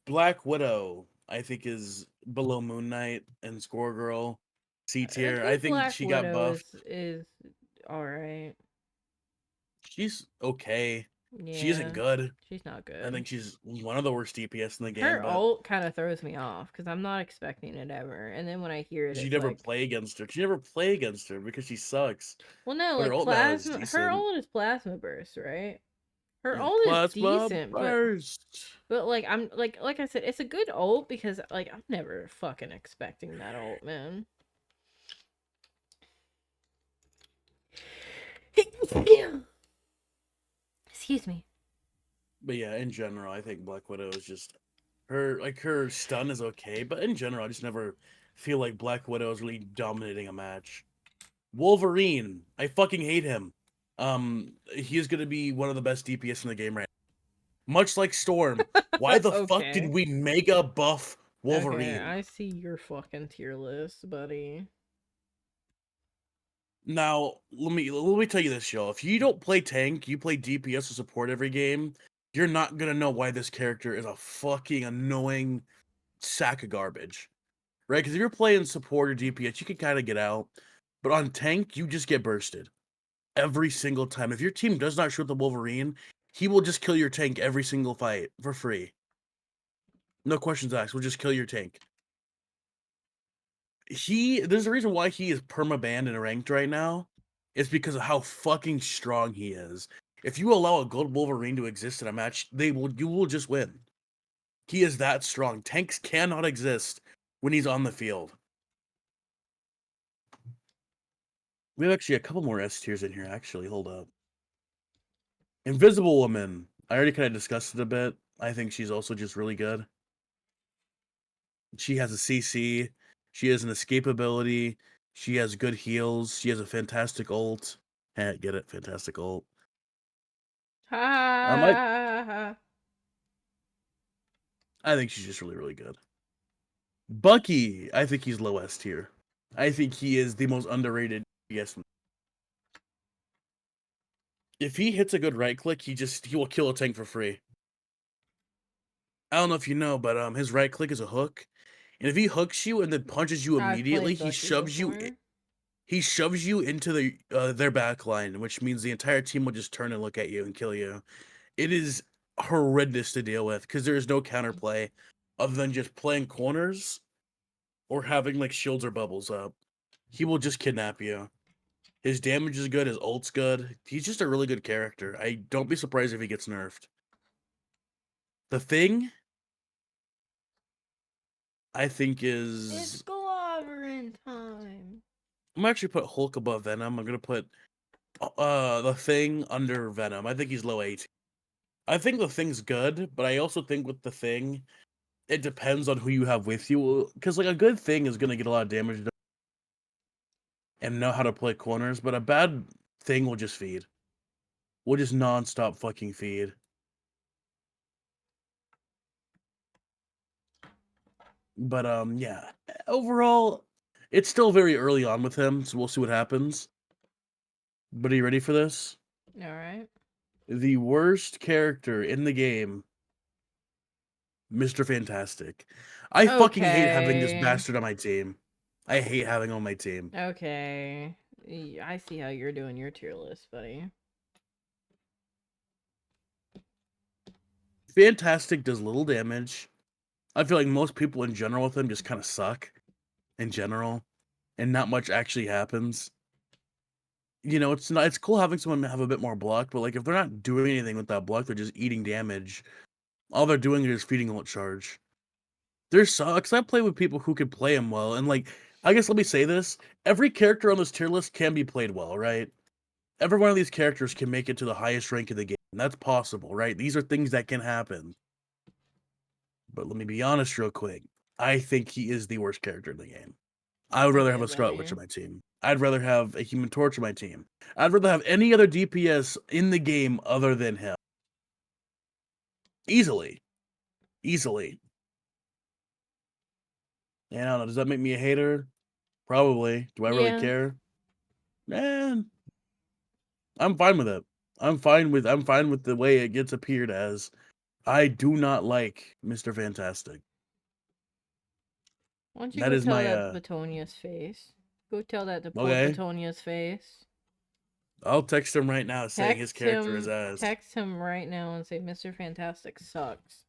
Black Widow, I think is below Moon Knight and Score Girl. C I tier. I think think Black she got Widow buffed. is all right. She's okay. She isn't Yeah, good. she's not I good. think she's one of the worst DPS in the game, Her but ult kind of throws me off because I'm not expecting it ever, and then when I hear it, you it's never like, play against her. You never play against her because she sucks. well, no, But her like ult now is plasma. Her decent. ult is plasma burst, right? Her Yeah, ult is Plasma decent, burst. but like I'm like I said, it's a good ult because like I'm never fucking expecting that ult, man. Excuse me. But yeah, in general, I think Black Widow is just her stun is okay, but in general, I just never feel like Black Widow is really dominating a match. Wolverine, I fucking hate him. He is gonna be one of the best DPS in the game right now. Much like Storm. Why the fuck did Okay. we mega buff Okay, Wolverine? I see your fucking tier list, buddy. Now, let me tell you this, y'all. If you don't play tank, you play DPS or support every game, you're not gonna know why this character is a fucking annoying sack of garbage. Right? Because if you're playing support or DPS, you can kind of get out. But on tank, you just get bursted every single time. If your team does not shoot the Wolverine, he will just kill your tank every single fight for free. No questions asked. We'll just kill your tank. There's a reason why he is perma banned and ranked right now. It's because of how fucking strong he is. If you allow a gold Wolverine to exist in a match, you will just win. He is that strong. Tanks cannot exist when he's on the field. We have actually a couple more S tiers in here, actually. Hold up. Invisible Woman. I already kind of discussed it a bit. I think she's also just really good. She has a CC. She has an escape ability. She has good heals. She has a fantastic ult. Get it? Fantastic ult. Ha Um, I, ha ha. I think she's just really, really good. Bucky, I think he's low S tier. I think he is the most underrated DS. If he hits a good right click, he will kill a tank for free. I don't know if you know, but his right click is a hook, and if he hooks you and then punches you I've immediately, played Bucky before. he shoves you into their back line, which means the entire team will just turn and look at you and kill you. It is horrendous to deal with because there is no counterplay other than just playing corners or having like shields or bubbles up. He will just kidnap you. His damage is good, his ult's good. He's just a really good character. I don't be surprised if he gets nerfed. The Thing, I think It's is Gloverin time. I'm actually put Hulk above Venom. I'm gonna put the Thing under Venom. I think he's low 8. I think the Thing's good, but I also think with the Thing, it depends on who you have with you. Because like a good Thing is gonna get a lot of damage done and know how to play corners, but a bad Thing will just feed. Will just non-stop fucking feed. But yeah. Overall, it's still very early on with him, so we'll see what happens. But are you ready for this? All right. The worst character in the game, Mr. Fantastic. I fucking hate having this Okay. bastard on my team. I hate having him on my team. Okay. I see how you're doing your tier list, buddy. Fantastic does little damage. I feel like most people in general with him just kind of suck in general, and not much actually happens. It's cool having someone have a bit more block, but like if they're not doing anything with that block, they're just eating damage. All they're doing is feeding ult charge. There's sucks. I play with people who can play him well, and like I guess let me say this: every character on this tier list can be played well, right? Every one of these characters can make it to the highest rank of the game. That's possible, right? These are things that can happen. But let me be honest real quick. I think he is the worst character in the game. I would rather have Okay, a Scarlet Witch buddy. on my team. I'd rather have a Human Torch on my team. I'd rather have any other DPS in the game other than him. Easily. Easily. And I don't know, does that make me a hater? Probably. Do I really Yeah. care? Man, I'm fine with it. I'm fine with the way it gets appeared as. I do not like Mr. Fantastic. Why don't you That go is tell my that to Petonia's face? Go tell that to poor okay. Petonia's face. I'll text him right now saying his character is ass. Text him right now and say Mr. Fantastic sucks.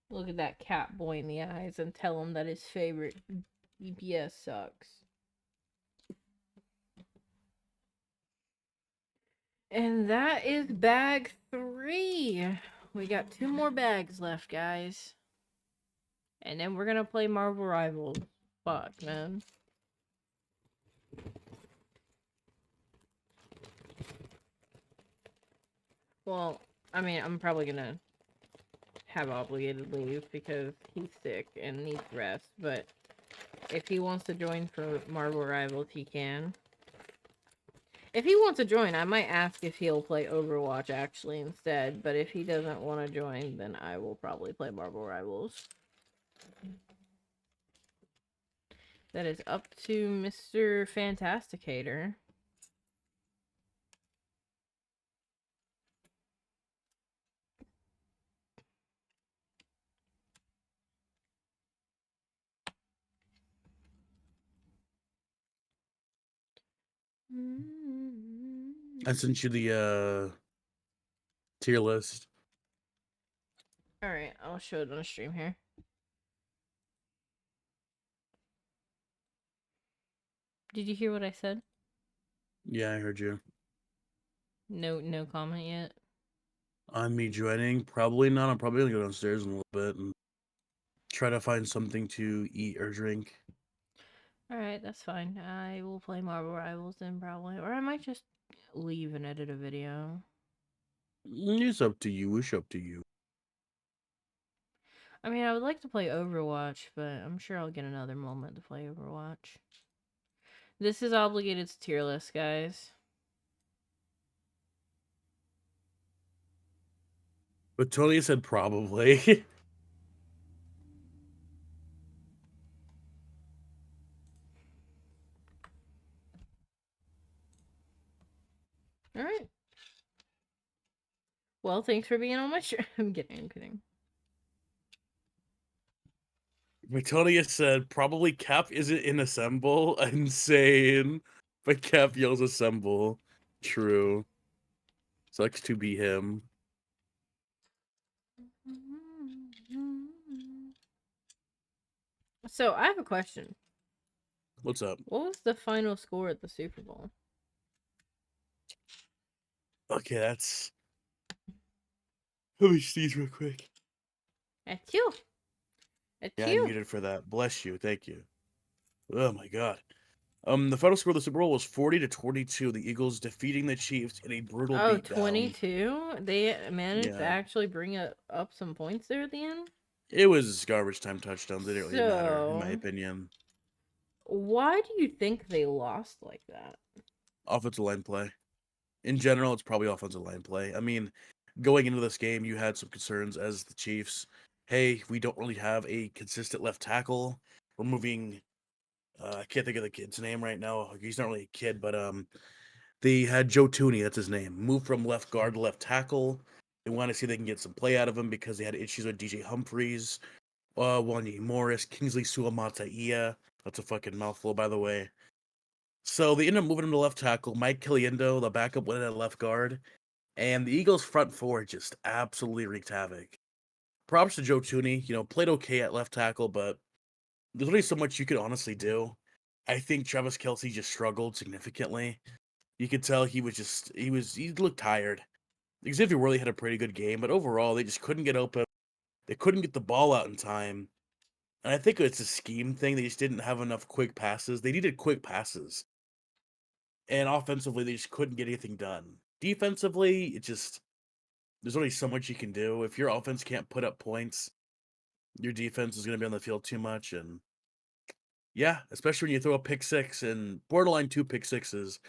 Look at that cat boy in the eyes and tell him that his favorite DPS sucks. And that is bag 3. We got 2 more bags left, guys. And then we're gonna play Marvel Rivals. Fuck, man. Well, I mean, I'm probably gonna have obligated leave because he's sick and needs rest, but if he wants to join for Marvel Rivals, he can. If he wants to join, I might ask if he'll play Overwatch actually instead, but if he doesn't want to join, then I will probably play Marvel Rivals. That is up to Mr. Fantasticator. I sent you the tier list. Alright, I'll show it on the stream here. Did you hear what I said? Yeah, I heard you. No comment yet. On me joining? Probably not. I'm probably gonna go downstairs in a little bit and try to find something to eat or drink. Alright, that's fine. I will play Marvel Rivals then probably. Or I might just leave and edit a video. It's up to you. It's up to you. I mean, I would like to play Overwatch, but I'm sure I'll get another moment to play Overwatch. This is obligated to tier list, guys. But Tony said probably. Alright. Well, thanks for being on my show. I'm kidding. Matonia said probably Cap isn't in assemble. Insane. But Cap yells assemble. True. Sucks to be him. So, I have a question. What's up? What was the final score at the Super Bowl? Okay, that's. Let me sneeze real quick. At you. Yeah, I'm muted for that. Bless you. Thank you. Oh my god. The final score of the Super Bowl was 40-22. The Eagles defeating the Chiefs in a brutal beatdown. 22? They managed to Yeah. actually bring up some points there at the end? It was garbage time touchdowns. They didn't really matter, in my So- opinion. Why do you think they lost like that? Offensive line play. In general, it's probably offensive line play. I mean, going into this game, you had some concerns as the Chiefs. Hey, we don't really have a consistent left tackle. We're moving. I can't think of the kid's name right now. He's not really a kid, but they had Joe Tooney. That's his name. Moved from left guard to left tackle. They want to see if they can get some play out of him because they had issues with DJ Humphries. Wanye Morris, Kingsley Suamataia. That's a fucking mouthful, by the way. So they end up moving him to left tackle. Mike Caliendo, the backup, went at left guard. And the Eagles' front four just absolutely wreaked havoc. Props to Joe Tooney. Played okay at left tackle, but there's only so much you could honestly do. I think Travis Kelce just struggled significantly. You could tell he looked tired. Xavier Worley had a pretty good game, but overall they just couldn't get open. They couldn't get the ball out in time. And I think it's a scheme thing. They just didn't have enough quick passes. They needed quick passes. And offensively, they just couldn't get anything done. Defensively, there's only so much you can do. If your offense can't put up points, your defense is going to be on the field too much. And yeah, especially when you throw a pick six and borderline 2 pick sixes,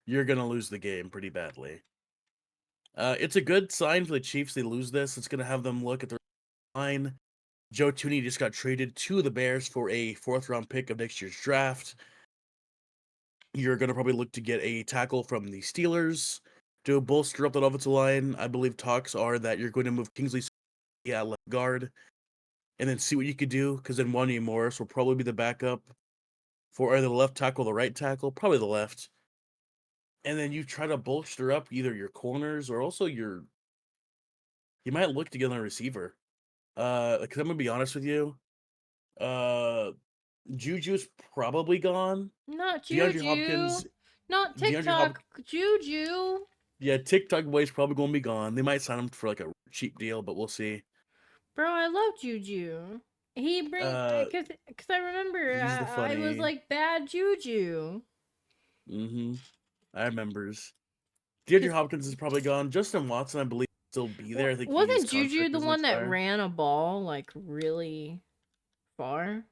you're going to lose the game pretty badly. It's a good sign for the Chiefs. They lose this. It's going to have them look at their line. Joe Tooney just got traded to the Bears for a 4th-round pick of next year's draft. You're going to probably look to get a tackle from the Steelers to bolster up that offensive line. I believe talks are that you're going to move Kingsley left guard and then see what you could do, because then Wanye Morris will probably be the backup for either the left tackle or the right tackle, probably the left. And then you try to bolster up either your corners or also you might look to get on a receiver. Because I'm going to be honest with you. Juju's probably gone. Not Juju. DeAndre Hopkins. Not TikTok. Juju. Yeah, TikTok boy's probably going to be gone. They might sign him for like a cheap deal, but we'll see. Bro, I love Juju. He because I remember I was like bad Juju. I remembers. DeAndre Hopkins is probably gone. Justin Watson, I believe, still be there. I think wasn't Juju the one that ran a ball like really far?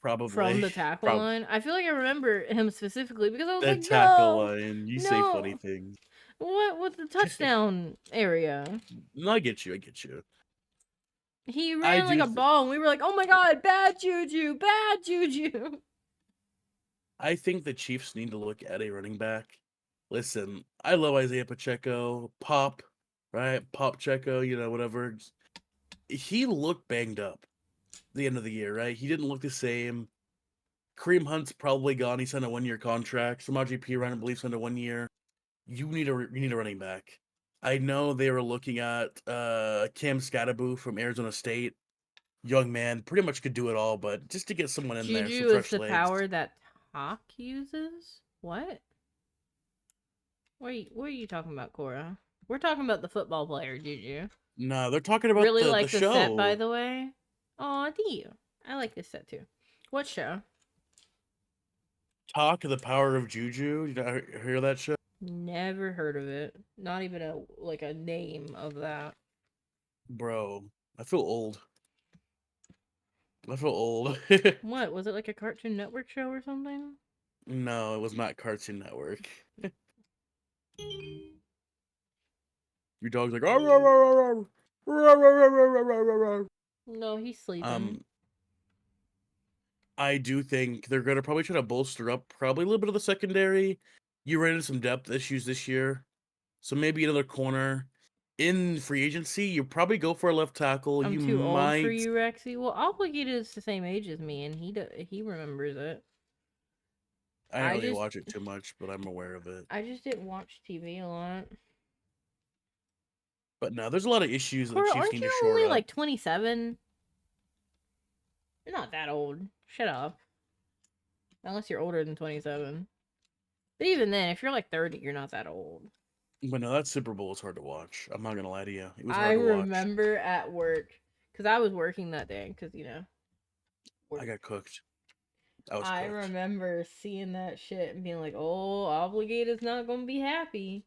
Probably from the tackle line. I feel like I remember him specifically because I was that like, tackle line. You say funny things. What with the touchdown area? No, I get you. He ran like a ball, and we were like, "Oh my god, bad Juju, bad Juju." I think the Chiefs need to look at a running back. Listen, I love Isaiah Pacheco, Pop, right? Pop Checo, whatever. He looked banged up the end of the year, right? He didn't look the same. Kareem Hunt's probably gone. He signed a 1-year contract. Samaje Perine, I believe, signed a 1 year. You need a running back. I know they were looking at Cam Scatteraboo from Arizona State. Young man, pretty much could do it all, but just to get someone in there, Juju is the power that Hawk uses. What? What are you talking about, Cora? We're talking about the football player, Juju. No, they're talking about really the show. Set, by the way. Oh, do you? I like this set too. What show? Talk of the Power of Juju. You hear that show? Never heard of it. Not even a name of that. Bro, I feel old. What? Was it like a Cartoon Network show or something? No, it was not Cartoon Network. Your dog's like, no, he's sleeping. I do think they're going to probably try to bolster up probably a little bit of the secondary. You ran into some depth issues this year. So maybe another corner. In free agency, you probably go for a left tackle. I'm too old for you, Rexy. Well, Obligated is the same age as me, and he remembers it. I don't really watch it too much, but I'm aware of it. I just didn't watch TV a lot. But no, there's a lot of issues that the Chiefs need to shore up. Aren't you only like 27? You're not that old. Shut up. Unless you're older than 27. But even then, if you're like 30, you're not that old. But no, that Super Bowl is hard to watch. I'm not going to lie to you. It was hard to watch. I remember at work, because I was working that day, because, I got cooked. I remember seeing that shit and being like, oh, Obligated's not going to be happy.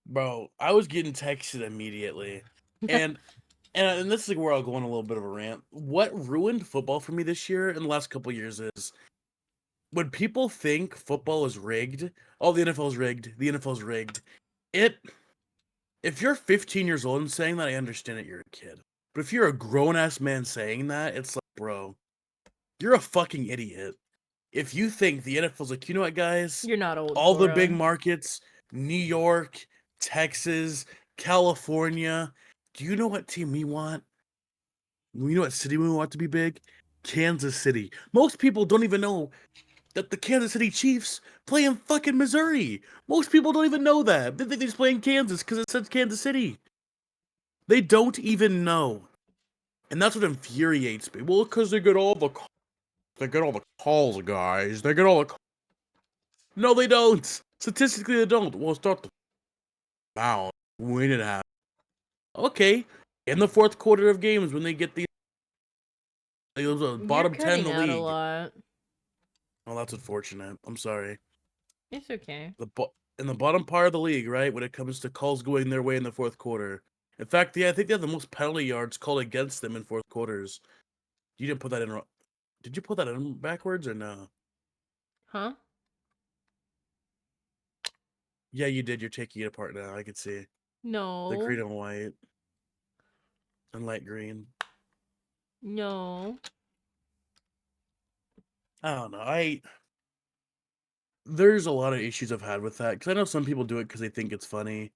Bro, I was getting texted immediately. And this is where I'll go on a little bit of a rant. What ruined football for me this year and the last couple of years is when people think football is rigged, oh, the NFL's rigged, if you're 15 years old and saying that, I understand that you're a kid. But if you're a grown-ass man saying that, it's like, bro, you're a fucking idiot. If you think the NFL's like, you know what, guys? You're not old. All the big markets, New York, Texas, California, do you know what team we want? You know what city we want to be big? Kansas City. Most people don't even know that the Kansas City Chiefs play in fucking Missouri. Most people don't even know that. They think they just play in Kansas because it says Kansas City. They don't even know. And that's what infuriates me. Well, because they get all the calls, guys. They get all the No, they don't. Statistically, they don't. Well, start the bound. Win it out. Okay. In the fourth quarter of games when they get the bottom 10 in the You're cutting out a league. lot. Oh, that's unfortunate. I'm sorry. It's okay. In the bottom part of the league, right, when it comes to calls going their way in the fourth quarter. In fact, yeah, I think they have the most penalty yards called against them in fourth quarters. You didn't put that in. Did you put that in backwards or no? Huh? Yeah, you did. You're taking it apart now. I can see No. the green and white and light green. No. I don't know. There's a lot of issues I've had with that because I know some people do it because they think it's funny.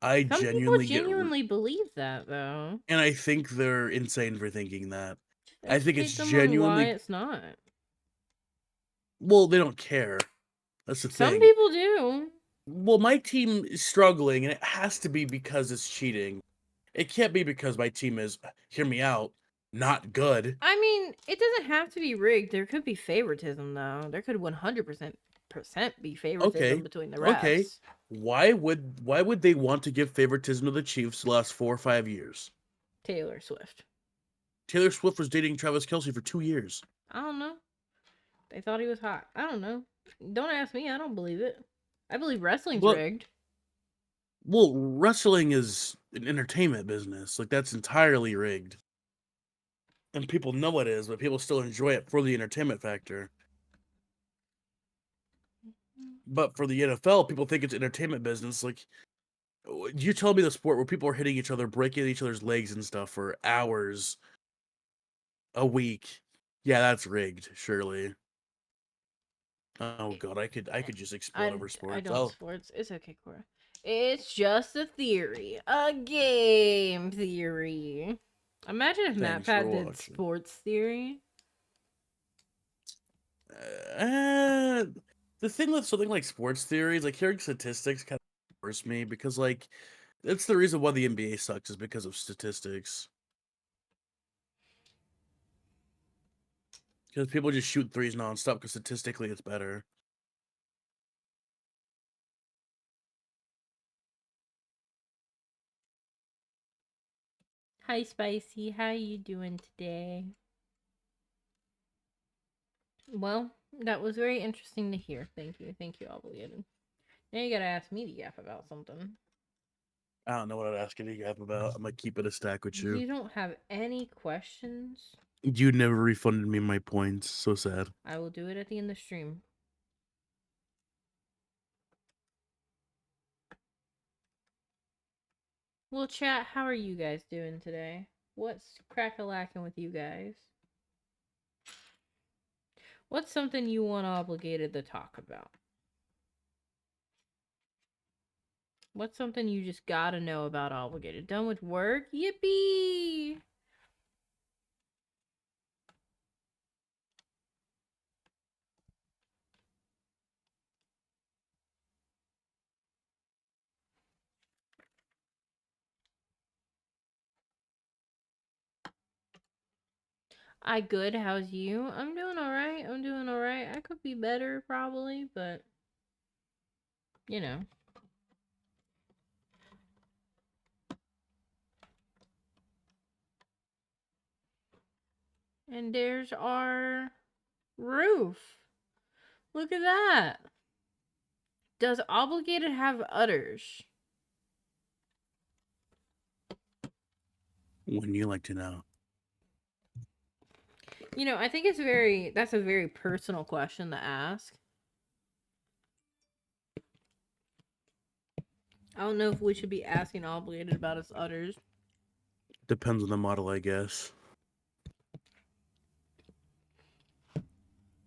I Some people genuinely believe that, though. and I think they're insane for thinking that. I think it's Educate them on why genuinely. it's not. Well, they don't care. That's the Some thing. people do. Well, my team is struggling, and it has to be because it's cheating. It can't be because my team is, hear me out, not good. I mean, it doesn't have to be rigged. There could be favoritism, though. There could 100% be favoritism Okay, between the okay. refs. Why would they want to give favoritism to the Chiefs the last 4 or 5 years? Taylor Swift. Taylor Swift was dating Travis Kelce for 2 years. I don't know. They thought he was hot. I don't know. Don't ask me. I don't believe it. I believe wrestling's rigged. Well, wrestling is an entertainment business. Like, that's entirely rigged. And people know it is, but people still enjoy it for the entertainment factor. But for the NFL, people think it's entertainment business. Like, you tell me the sport where people are hitting each other, breaking each other's legs and stuff for hours a week. Yeah, that's rigged, surely. Oh god, I could just explode over sports. I don't sports. It's okay, Cora. It's just a theory. A game theory. Imagine if MatPat did sports theory. The thing with something like sports theory is like hearing statistics kind of force me because like that's the reason why the NBA sucks is because of statistics. Because people just shoot threes nonstop because statistically it's better. Hi, Spicy. How you doing today? Well, that was very interesting to hear. Thank you. Thank you, Obligated. Now you gotta ask me to yap about something. I don't know what I'd ask you to yap about. I'm gonna keep it a stack with you. You don't have any questions? You never refunded me my points. So sad. I will do it at the end of the stream. Well, chat, how are you guys doing today? What's crack-a-lacking with you guys? What's something you want Obligated to talk about? What's something you just gotta know about Obligated? Done with work? Yippee! I good. How's you? I'm doing alright. I'm doing alright. I could be better, probably, but you know. And there's our roof. Look at that. Does Obligated have udders? Wouldn't you like to know? You know, I think that's a very personal question to ask. I don't know if we should be asking Obligated about his udders. Depends on the model, I guess.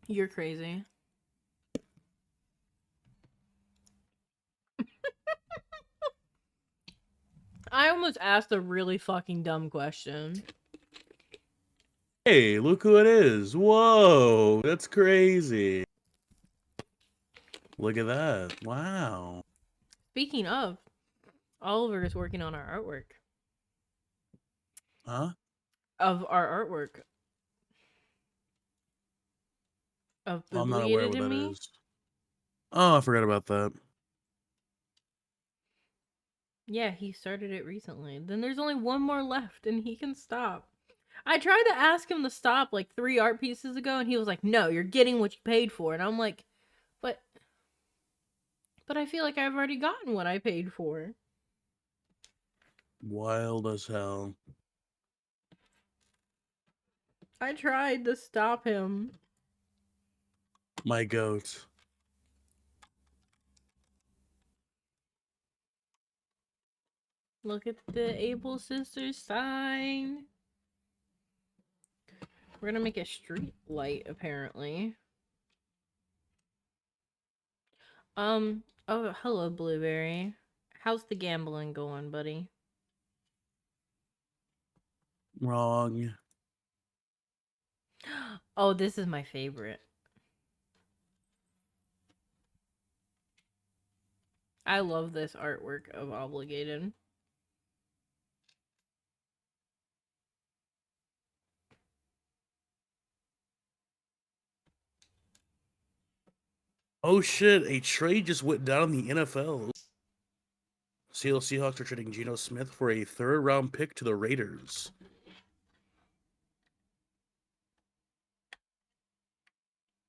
You're crazy. I almost asked a really fucking dumb question. Hey, look who it is. Whoa, that's crazy. Look at that. Wow. Speaking of, Oliver is working on our artwork. Huh? Of our artwork. Of I'm not aware Bibliated what and that Me. is. Oh, I forgot about that. Yeah, he started it recently. Then there's only one more left and he can stop. I tried to ask him to stop like 3 art pieces ago and he was like, "No, you're getting what you paid for." And I'm like, "But I feel like I've already gotten what I paid for." Wild as hell. I tried to stop him. My goat. Look at the Able Sisters sign. We're gonna make a street light, apparently. Oh, hello, Blueberry. How's the gambling going, buddy? Wrong. Oh, this is my favorite. I love this artwork of Obligated. Oh shit, a trade just went down in the NFL. Seattle Seahawks are trading Geno Smith for a 3rd round pick to the Raiders.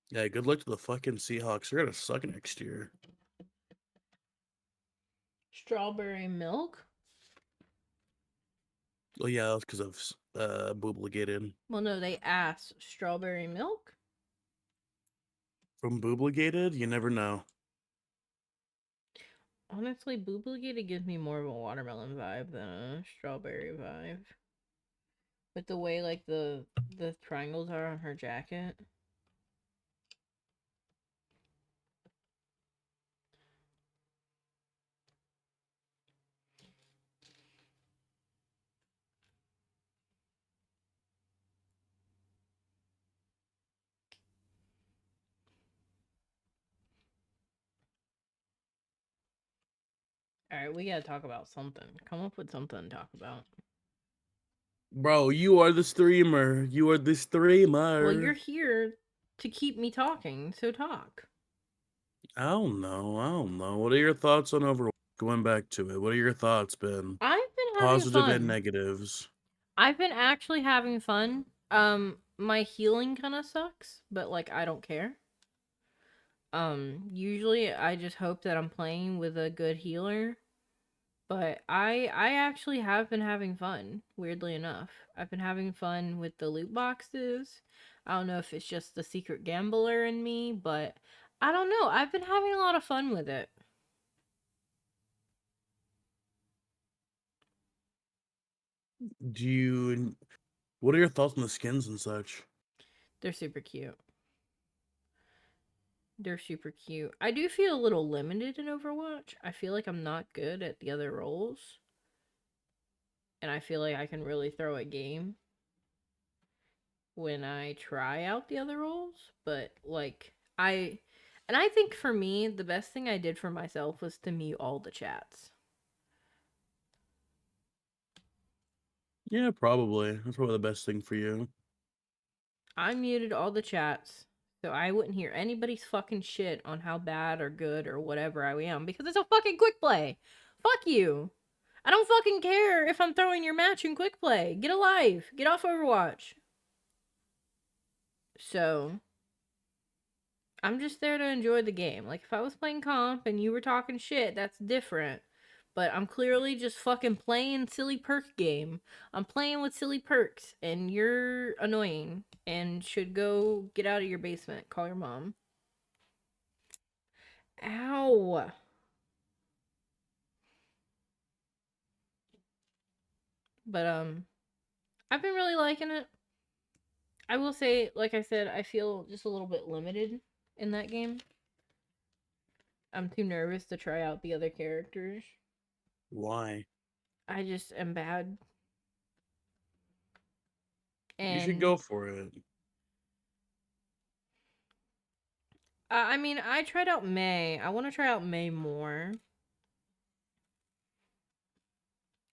Yeah, good luck to the fucking Seahawks. They're gonna suck next year. Strawberry milk? Oh yeah, that's because of Boobligated. Well, no, they asked strawberry milk. From Boobligated, you never know. Honestly, Boobligated gives me more of a watermelon vibe than a strawberry vibe. With the way like the triangles are on her jacket. Alright, we gotta talk about something. Come up with something to talk about. Bro, you are the streamer. You are the streamer. Well, you're here to keep me talking, so talk. I don't know. I don't know. What are your thoughts on Overwatch? Going back to it, what are your thoughts been? I've been having Positive and fun. negatives. I've been actually having fun. My healing kind of sucks, but like I don't care. Usually I just hope that I'm playing with a good healer, but I actually have been having fun, weirdly enough. I've been having fun with the loot boxes. I don't know if it's just the secret gambler in me, but I don't know. I've been having a lot of fun with it. Do you? What are your thoughts on the skins and such? They're super cute. They're super cute. I do feel a little limited in Overwatch. I feel like I'm not good at the other roles. And I feel like I can really throw a game when I try out the other roles. But like I think for me, the best thing I did for myself was to mute all the chats. Yeah, probably. That's probably the best thing for you. I muted all the chats so I wouldn't hear anybody's fucking shit on how bad or good or whatever I am because it's a fucking quick play. Fuck you. I don't fucking care if I'm throwing your match in quick play. Get a life. Get off Overwatch. So, I'm just there to enjoy the game. Like, if I was playing comp and you were talking shit, that's different. But I'm clearly just fucking playing silly perk game. I'm playing with silly perks, and you're annoying and should go get out of your basement. Call your mom. Ow. But, I've been really liking it. I will say, like I said, I feel just a little bit limited in that game. I'm too nervous to try out the other characters. Why? I just am bad. You should And go for it. I mean, I tried out May. I want to try out May more.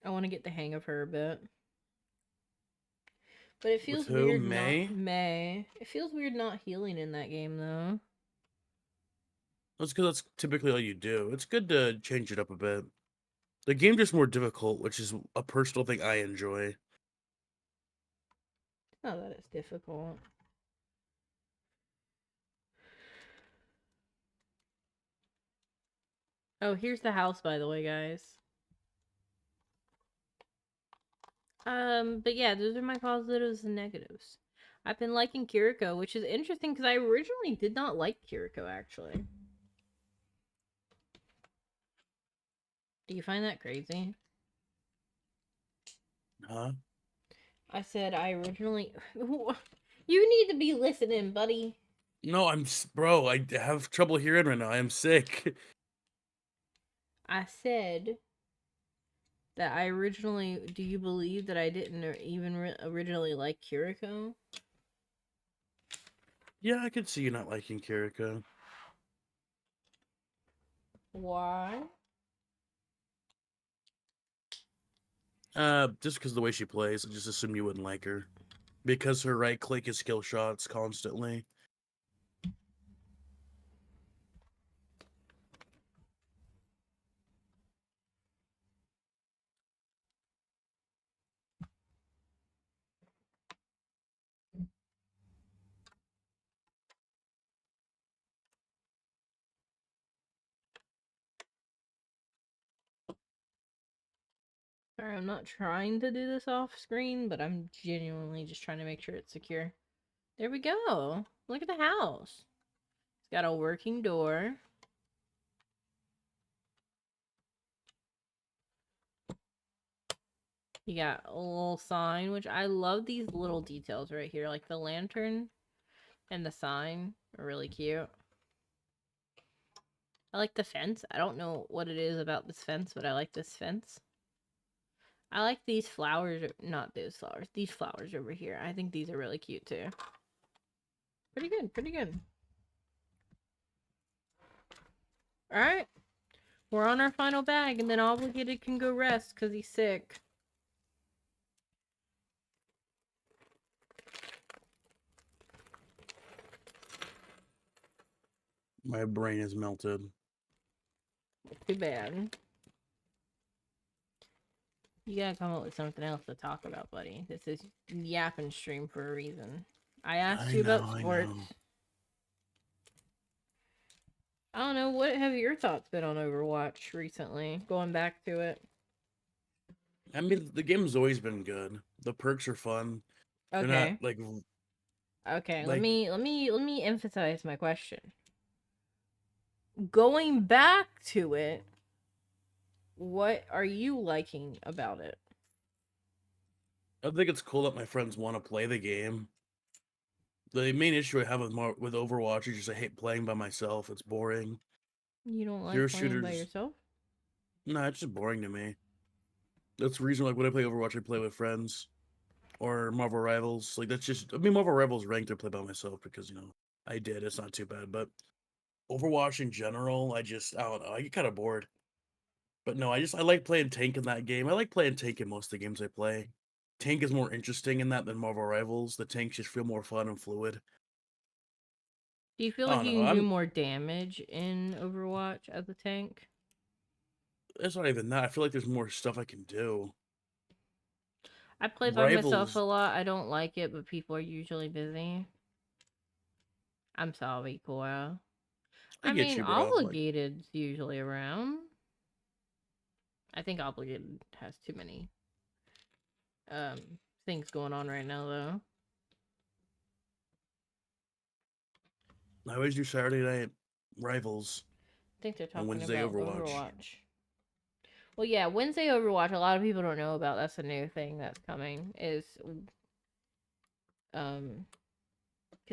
I want to get the hang of her a bit. But it With feels who? weird not May? May. It feels weird not healing in that game though. That's because that's typically all you do. It's good to change it up a bit. The game just more difficult, which is a personal thing I enjoy. Oh, that is difficult. Oh, here's the house, by the way, guys. But yeah, those are my positives and negatives. I've been liking Kiriko, which is interesting because I originally did not like Kiriko, actually. Do you find that crazy? Huh? I said I originally... You need to be listening, buddy. No, bro, I have trouble hearing right now. I am sick. I said that I originally... Do you believe that I didn't even originally like Kiriko? Yeah, I could see you not liking Kiriko. Why? Just because of the way she plays, I just assume you wouldn't like her. Because her right click is skill shots constantly. Sorry, I'm not trying to do this off screen, but I'm genuinely just trying to make sure it's secure. There we go. Look at the house. It's got a working door. You got a little sign, which I love these little details right here. Like the lantern and the sign are really cute. I like the fence. I don't know what it is about this fence, but I like this fence. I like these flowers. Not those flowers. These flowers over here. I think these are really cute too. Pretty good. Pretty good. Alright. We're on our final bag, and then Obligated can go rest because he's sick. My brain is melted. Too bad. You gotta come up with something else to talk about, buddy. This is yapping stream for a reason. I asked you about sports. I don't know, what have your thoughts been on Overwatch recently? Going back to it. I mean, the game's always been good. The perks are fun. Okay. They're not like Okay, like, let me emphasize my question. Going back to it, what are you liking about it? I think it's cool that my friends want to play the game. The main issue I have with Overwatch is just I hate playing by myself. It's boring. You don't like Hero playing by shooters, yourself? nah, it's just boring to me. That's the reason, like, when I play Overwatch, I play with friends. Or Marvel Rivals. Like, that's just, I mean, Marvel Rivals ranked, I play by myself because, I did. It's not too bad. But Overwatch in general, I don't know. I get kind of bored. But no, I like playing tank in that game. I like playing tank in most of the games I play. Tank is more interesting in that than Marvel Rivals. The tanks just feel more fun and fluid. Do you feel I like don't you know. can do more damage in Overwatch as a tank? It's not even that. I feel like there's more stuff I can do. I play by myself a lot. I don't like it, but people are usually busy. I'm sorry, Cora. I get mean, you, bro. Like, Obligated's usually around. I think Obligated has too many things going on right now, though. I always do Saturday night Rivals. I think they're talking Wednesday about Overwatch. Well, yeah, Wednesday Overwatch. A lot of people don't know about. That's a new thing that's coming. Is because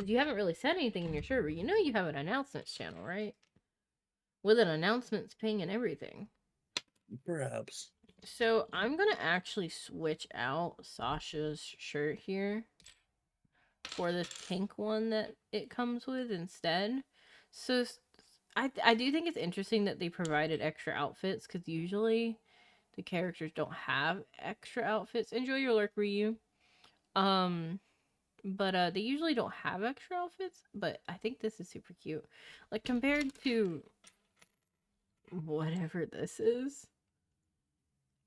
you haven't really said anything in your server. You know you have an announcements channel, right? With an announcements ping and everything. Perhaps. So I'm gonna actually switch out Sasha's shirt here. for this pink one that it comes with instead. So I do think it's interesting that they provided extra outfits, because usually the characters don't have extra outfits. Enjoy your lurk, Ryu. Um, but they usually don't have extra outfits. But I think this is super cute. Like, compared to whatever this is,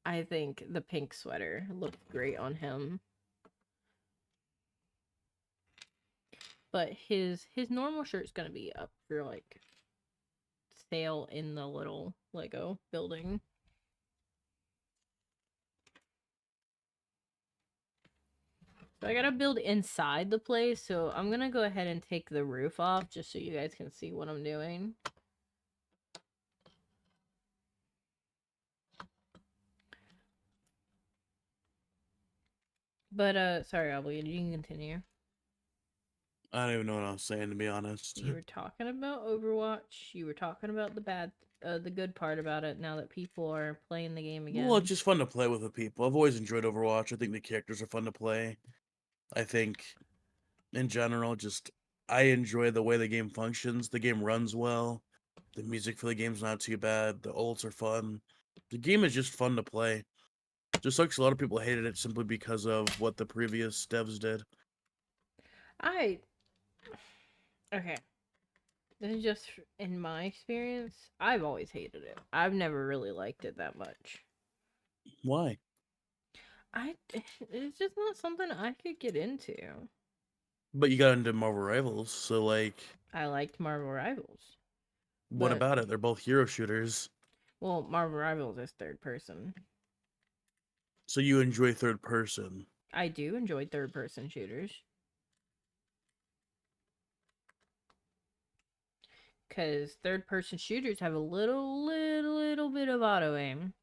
I think the pink sweater looks great on him. But his normal shirt's gonna be up for like sale in the little Lego building. So I gotta build inside the place, so I'm gonna go ahead and take the roof off just so you guys can see what I'm doing. But sorry, Obligated, you can continue. I don't even know what I was saying, to be honest. You were talking about Overwatch. You were talking about the good part about it now that people are playing the game again. Well, it's just fun to play with the people. I've always enjoyed Overwatch. I think the characters are fun to play. I think, in general, just I enjoy the way the game functions. The game runs well. The music for the game's not too bad. The ults are fun. The game is just fun to play. Just sucks a lot of people hated it simply because of what the previous devs did. Okay. This is just in my experience. I've always hated it. I've never really liked it that much. Why? It's just not something I could get into. But you got into Marvel Rivals, so like, I liked Marvel Rivals. what But, about it? They're both hero shooters. well, Marvel Rivals is third person. So you enjoy third person. I do enjoy third person shooters. Because third person shooters have a little bit of auto aim.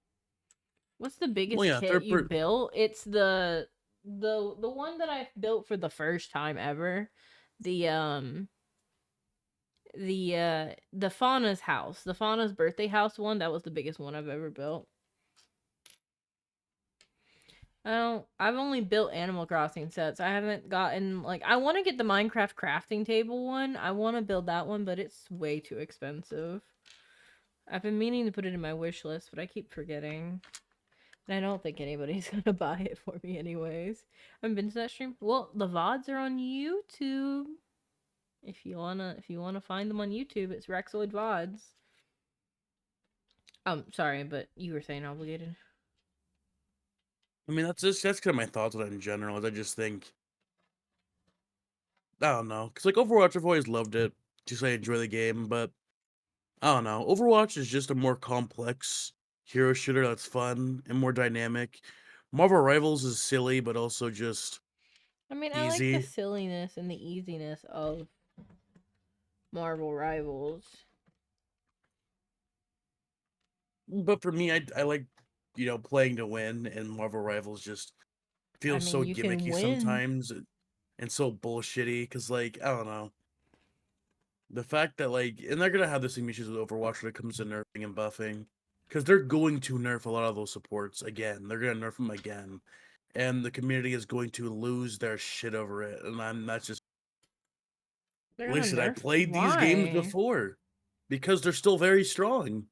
What's the biggest kit you built? It's the one that I built for the first time ever. The Fauna's house. The Fauna's birthday house one. That was the biggest one I've ever built. I've only built Animal Crossing sets. I haven't gotten, like, I want to get the Minecraft crafting table one. I want to build that one, but it's way too expensive. I've been meaning to put it in my wish list, but I keep forgetting. And I don't think anybody's gonna buy it for me anyways. I haven't been to that stream. Well, the VODs are on YouTube. If you wanna find them on YouTube, it's Rexoid VODs. Sorry, but you were saying Obligated. I mean, that's kind of my thoughts on it in general. Is I just think, I don't know, because like Overwatch, I've always loved it. Just I enjoy the game, but I don't know. Overwatch is just a more complex hero shooter that's fun and more dynamic. Marvel Rivals is silly, but also just I mean, easy. I like the silliness and the easiness of Marvel Rivals. But for me, I like, playing to win, and Marvel Rivals just feels so gimmicky sometimes and so bullshitty. Because, like, I don't know. The fact that, like, and they're going to have the same issues with Overwatch when it comes to nerfing and buffing. Because they're going to nerf a lot of those supports again. They're going to nerf them again. And the community is going to lose their shit over it. And that's just... Listen, I played these games before. Because they're still very strong.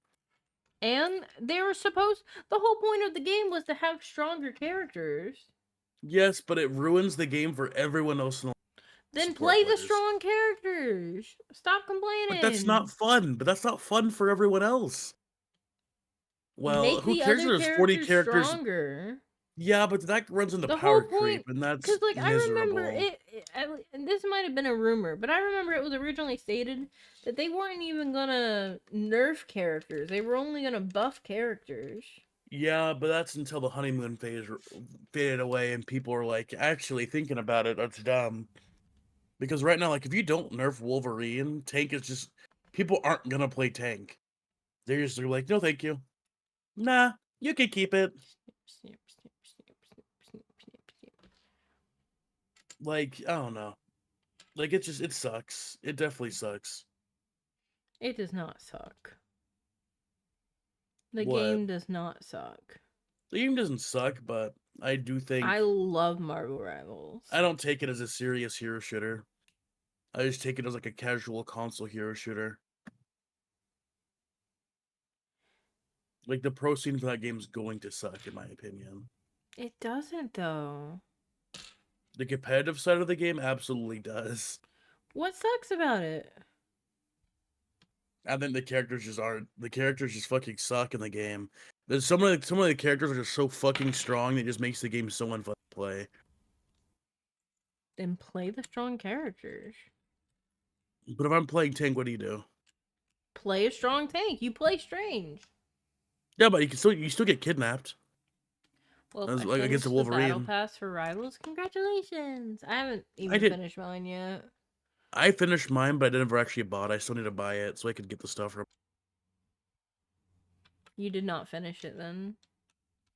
And they were supposed... The whole point of the game was to have stronger characters. Yes, but it ruins the game for everyone else in the Then play the strong characters. Stop complaining. But that's not fun. But that's not fun for everyone else. Well, who cares if there's 40 characters? Stronger. Yeah, but that runs into power creep, and that's miserable. Because, like, I remember it, and this might have been a rumor, but I remember it was originally stated that they weren't even gonna nerf characters. They were only gonna buff characters. Yeah, but that's until the honeymoon phase faded away, and people are, like, actually thinking about it. That's dumb. Because right now, like, if you don't nerf Wolverine, tank is just... People aren't gonna play tank. They're just like, no, thank you. Nah, you can keep it. Like, I don't know. Like, it sucks. It definitely sucks. It does not suck. The game does not suck. The game doesn't suck, but I do think I love Marvel Rivals. I don't take it as a serious hero shooter. I just take it as like a casual console hero shooter. Like the pro scene for that game is going to suck, in my opinion. It doesn't though. The competitive side of the game absolutely does. What sucks about it? I think the characters just aren't. The characters just fucking suck in the game. There's some of the characters are just so fucking strong that it just makes the game so unfun to play. Then play the strong characters. But if I'm playing tank, what do you do? Play a strong tank. You play Strange. Yeah, but you still get kidnapped. Well, As, I like, against finished a the battle Wolverine. pass for Rivals. Congratulations! I haven't I even did. finished mine yet. I finished mine, but I never actually bought. I still need to buy it so I could get the stuff from. You did not finish it then.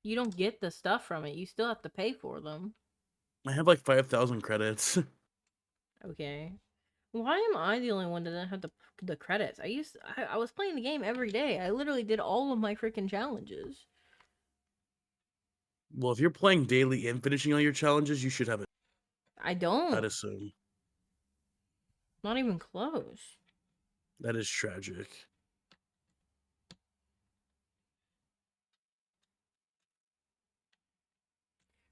You don't get the stuff from it. You still have to pay for them. I have like 5,000 credits. Okay. Why am I the only one that doesn't have the credits? I was playing the game every day. I literally did all of my freaking challenges. Well, if you're playing daily and finishing all your challenges, you should have it. I don't. I'd assume. Not even close. That is tragic.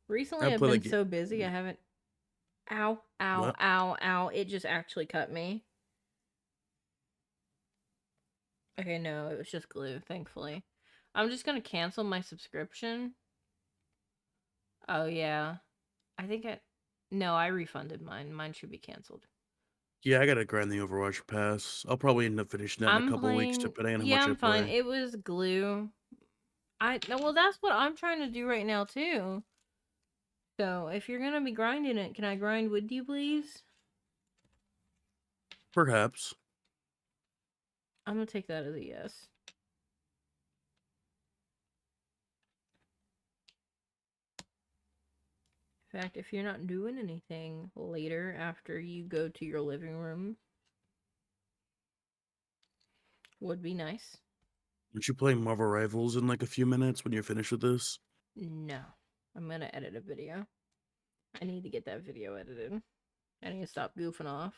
Recently, I've been so busy, I haven't... Ow, ow, What? ow, ow. It just actually cut me. Okay, no, it was just glue, thankfully. I'm just gonna cancel my subscription. Oh, yeah. I think No, I refunded mine. Mine should be canceled. Yeah, I gotta grind the Overwatch pass. I'll probably end up finishing that in a couple weeks, depending on how much I play. I'm fine. It was glue. Well, that's what I'm trying to do right now, too. So, if you're gonna be grinding it, can I grind with you, please? Perhaps. I'm gonna take that as a yes. In fact, if you're not doing anything later after you go to your living room, would be nice. Aren't you playing Marvel Rivals in like a few minutes when you're finished with this? No. I'm gonna edit a video. I need to get that video edited. I need to stop goofing off.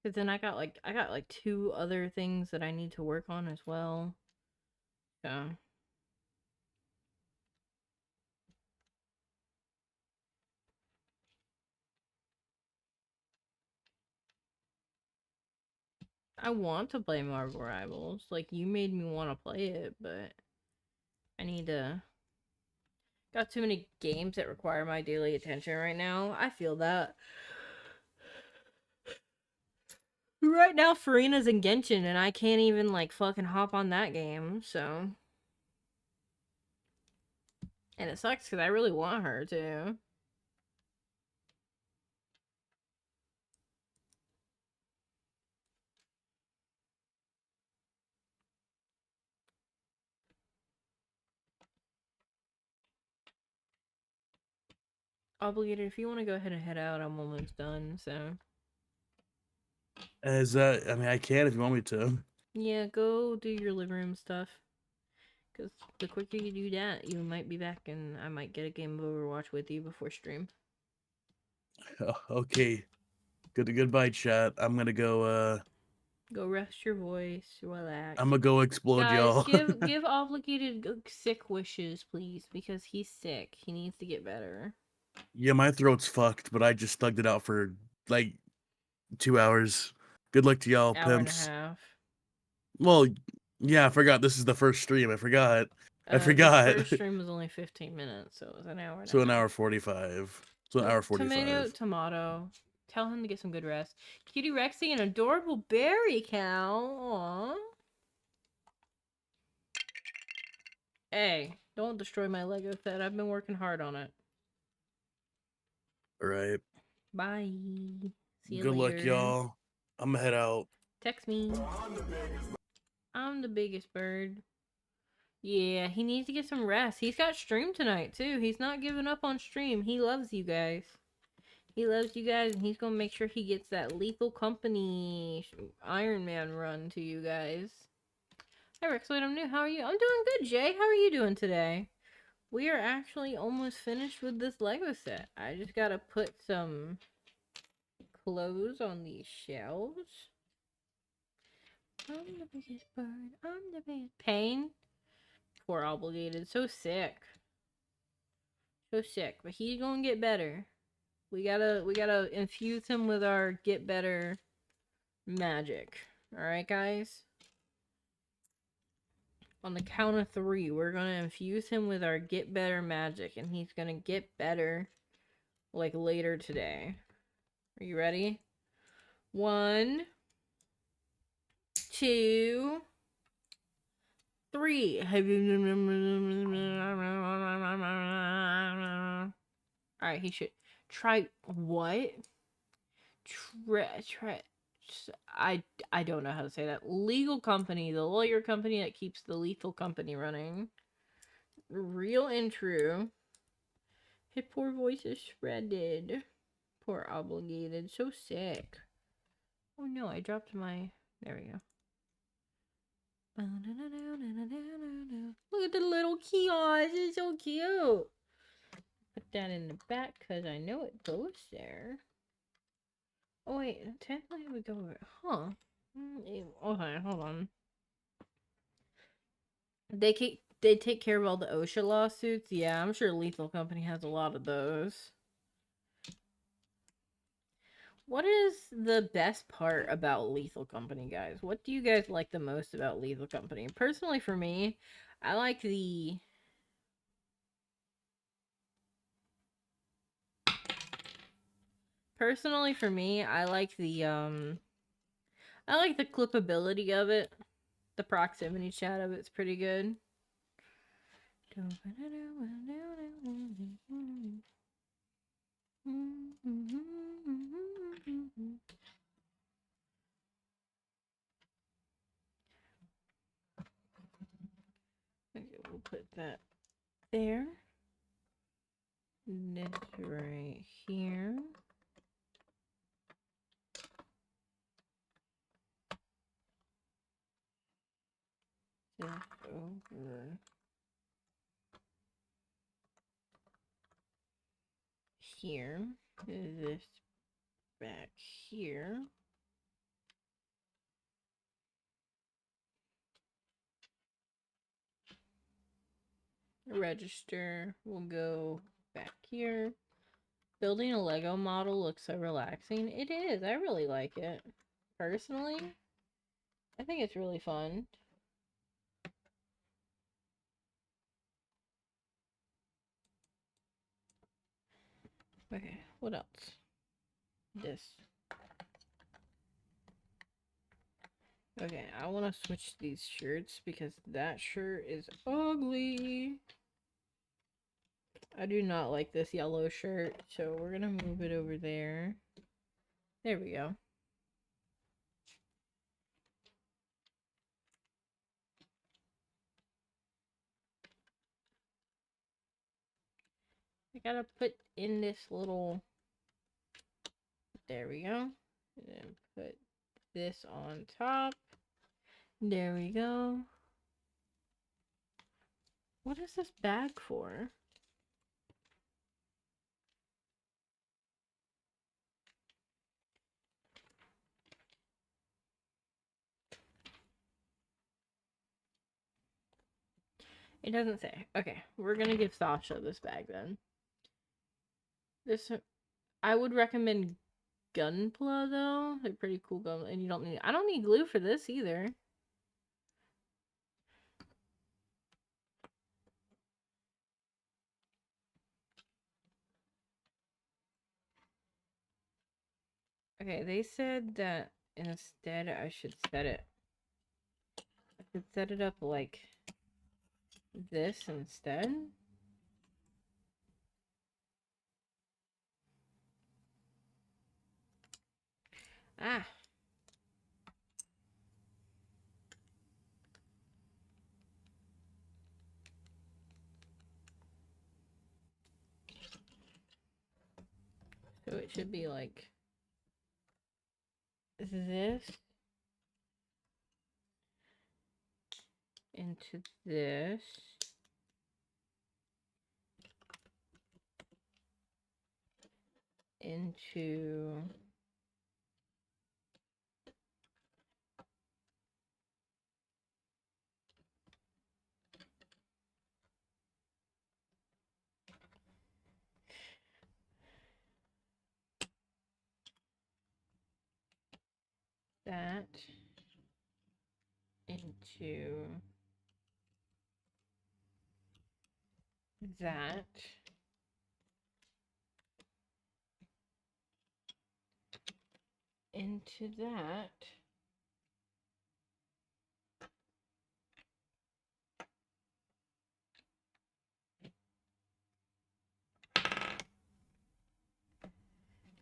Cause then I got like 2 other things that I need to work on as well. So I want to play Marvel Rivals. Like, you made me want to play it, but I need to... Got too many games that require my daily attention right now. I feel that. Right now, Farina's in Genshin, and I can't even, like, fucking hop on that game, so... And it sucks, because I really want her to. Obligated, if you want to go ahead and head out, I'm almost done, so... I mean, I can if you want me to. Yeah, go do your living room stuff. Because the quicker you do that, you might be back and I might get a game of Overwatch with you before stream. Okay. Goodbye, chat. I'm gonna go, Go rest your voice, relax. I'm gonna go explode y'all. give Obligated sick wishes, please, because he's sick. He needs to get better. Yeah, my throat's fucked, but I just thugged it out for, like, 2 hours. Good luck to y'all, pimps. Hour and a half. Well, yeah, I forgot this is the first stream. I forgot. I forgot. The first stream was only 15 minutes, so it was an hour and a half. So an hour 45. So an hour 45. Tomato. Tell him to get some good rest. Cutie Rexy, an adorable berry cow. Aww. Hey, don't destroy my Lego set. I've been working hard on it. Alright. Bye. See you Good later. luck, y'all. I'm gonna head out. Text me. I'm the biggest bird. Yeah, he needs to get some rest. He's got stream tonight, too. He's not giving up on stream. He loves you guys. He loves you guys, and he's gonna make sure he gets that Lethal Company Iron Man run to you guys. Hi, Rexloid, I'm new. How are you? I'm doing good, Jay. How are you doing today? We are actually almost finished with this Lego set. I just gotta put some clothes on these shelves. I'm the biggest bird. I'm the biggest. Pain? Poor obligated. So sick. So sick. But he's gonna get better. We gotta infuse him with our get better magic. Alright, guys? On the count of 3, we're gonna infuse him with our get better magic, and he's gonna get better like later today. Are you ready? 1, 2, 3. Alright, he should try what? I don't know how to say that. Legal company, the lawyer company that keeps the Lethal Company running. Real and true. His poor voice is shredded. Poor obligated. So sick. Oh no, I dropped my... There we go. Look at the little kiosk. It's so cute. Put that in the back because I know it goes there. Oh wait, technically we go over... Huh. Okay, hold on. They take care of all the OSHA lawsuits. Yeah, I'm sure Lethal Company has a lot of those. What is the best part about Lethal Company, guys? What do you guys like the most about Lethal Company? Personally, for me, I like the... Personally, for me, I like the clippability of it. The proximity chat of it's pretty good. Okay, we'll put that there. This right here. This over here. This back here. Register will go back here. Building a Lego model looks so relaxing. It is. I really like it. Personally, I think it's really fun. Okay, what else? This. Okay, I want to switch these shirts because that shirt is ugly. I do not like this yellow shirt, so we're gonna move it over there. There we go. I gotta put in this little... There we go. And then put this on top. There we go. What is this bag for? It doesn't say. Okay, we're gonna give Sasha this bag then. This, I would recommend Gunpla though. They're pretty cool gun, and you don't need... I don't need glue for this either. Okay, they said that instead I should set it... I could set it up like this instead. Ah. it should be like this into this. Into that, into that, into that.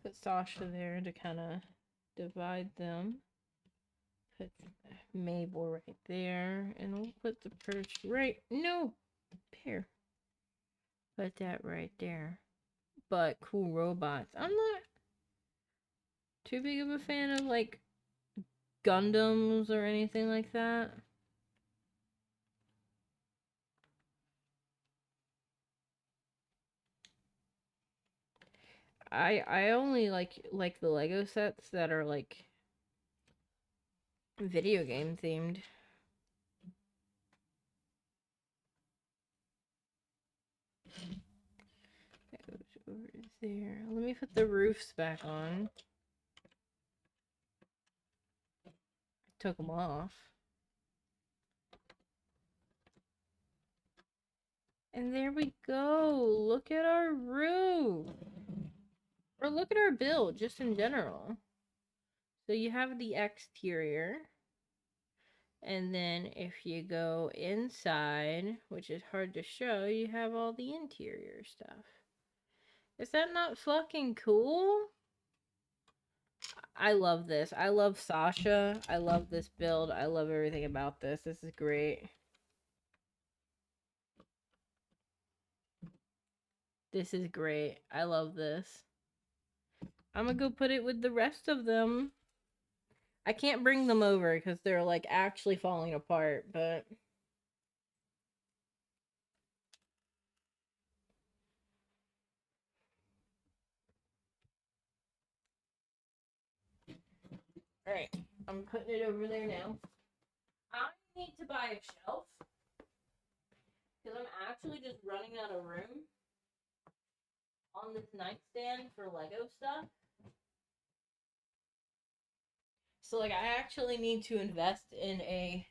Put Sasha there to kind of divide them. Put Mabel right there, and we'll put the Perch right. No, here. Put that right there. But cool robots. I'm not too big of a fan of like Gundams or anything like that. I only like the Lego sets that are like video game themed. That goes over there. Let me put the roofs back on. Took them off. And there we go. Look at our roof. Or look at our build, just in general. So you have the exterior. And then if you go inside, which is hard to show, you have all the interior stuff. Is that not fucking cool? I love this. I love Sasha. I love this build. I love everything about this. This is great. This is great. I love this. I'm gonna go put it with the rest of them. I can't bring them over because they're like actually falling apart, but alright, I'm putting it over there now. I need to buy a shelf because I'm actually just running out of room on this nightstand for Lego stuff. So like I actually need to invest in a...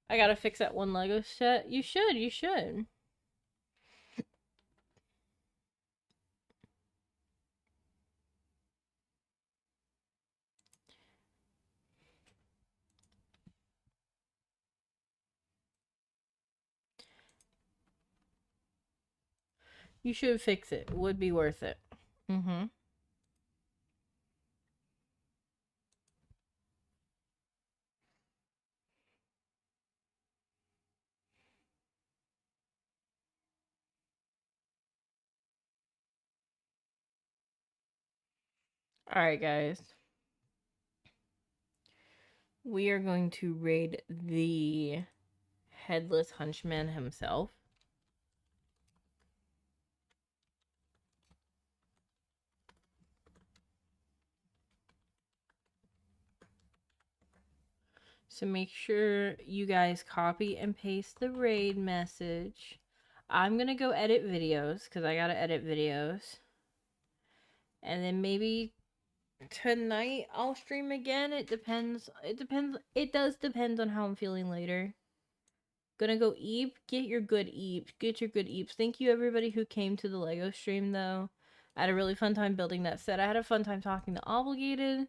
I gotta fix that one Lego set. You should. You should fix it. Would be worth it. Mm-hmm. Alright, guys. We are going to raid the Headless Hunchman himself. So make sure you guys copy and paste the raid message. I'm gonna go edit videos because I gotta edit videos. And then maybe tonight I'll stream again. It depends. It does depend on how I'm feeling later. Gonna go eep. Get your good eeps. Thank you everybody who came to the Lego stream though. I had a really fun time building that set. I had a fun time talking to Obligated.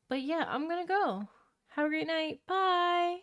But yeah, I'm gonna go. Have a great night. Bye.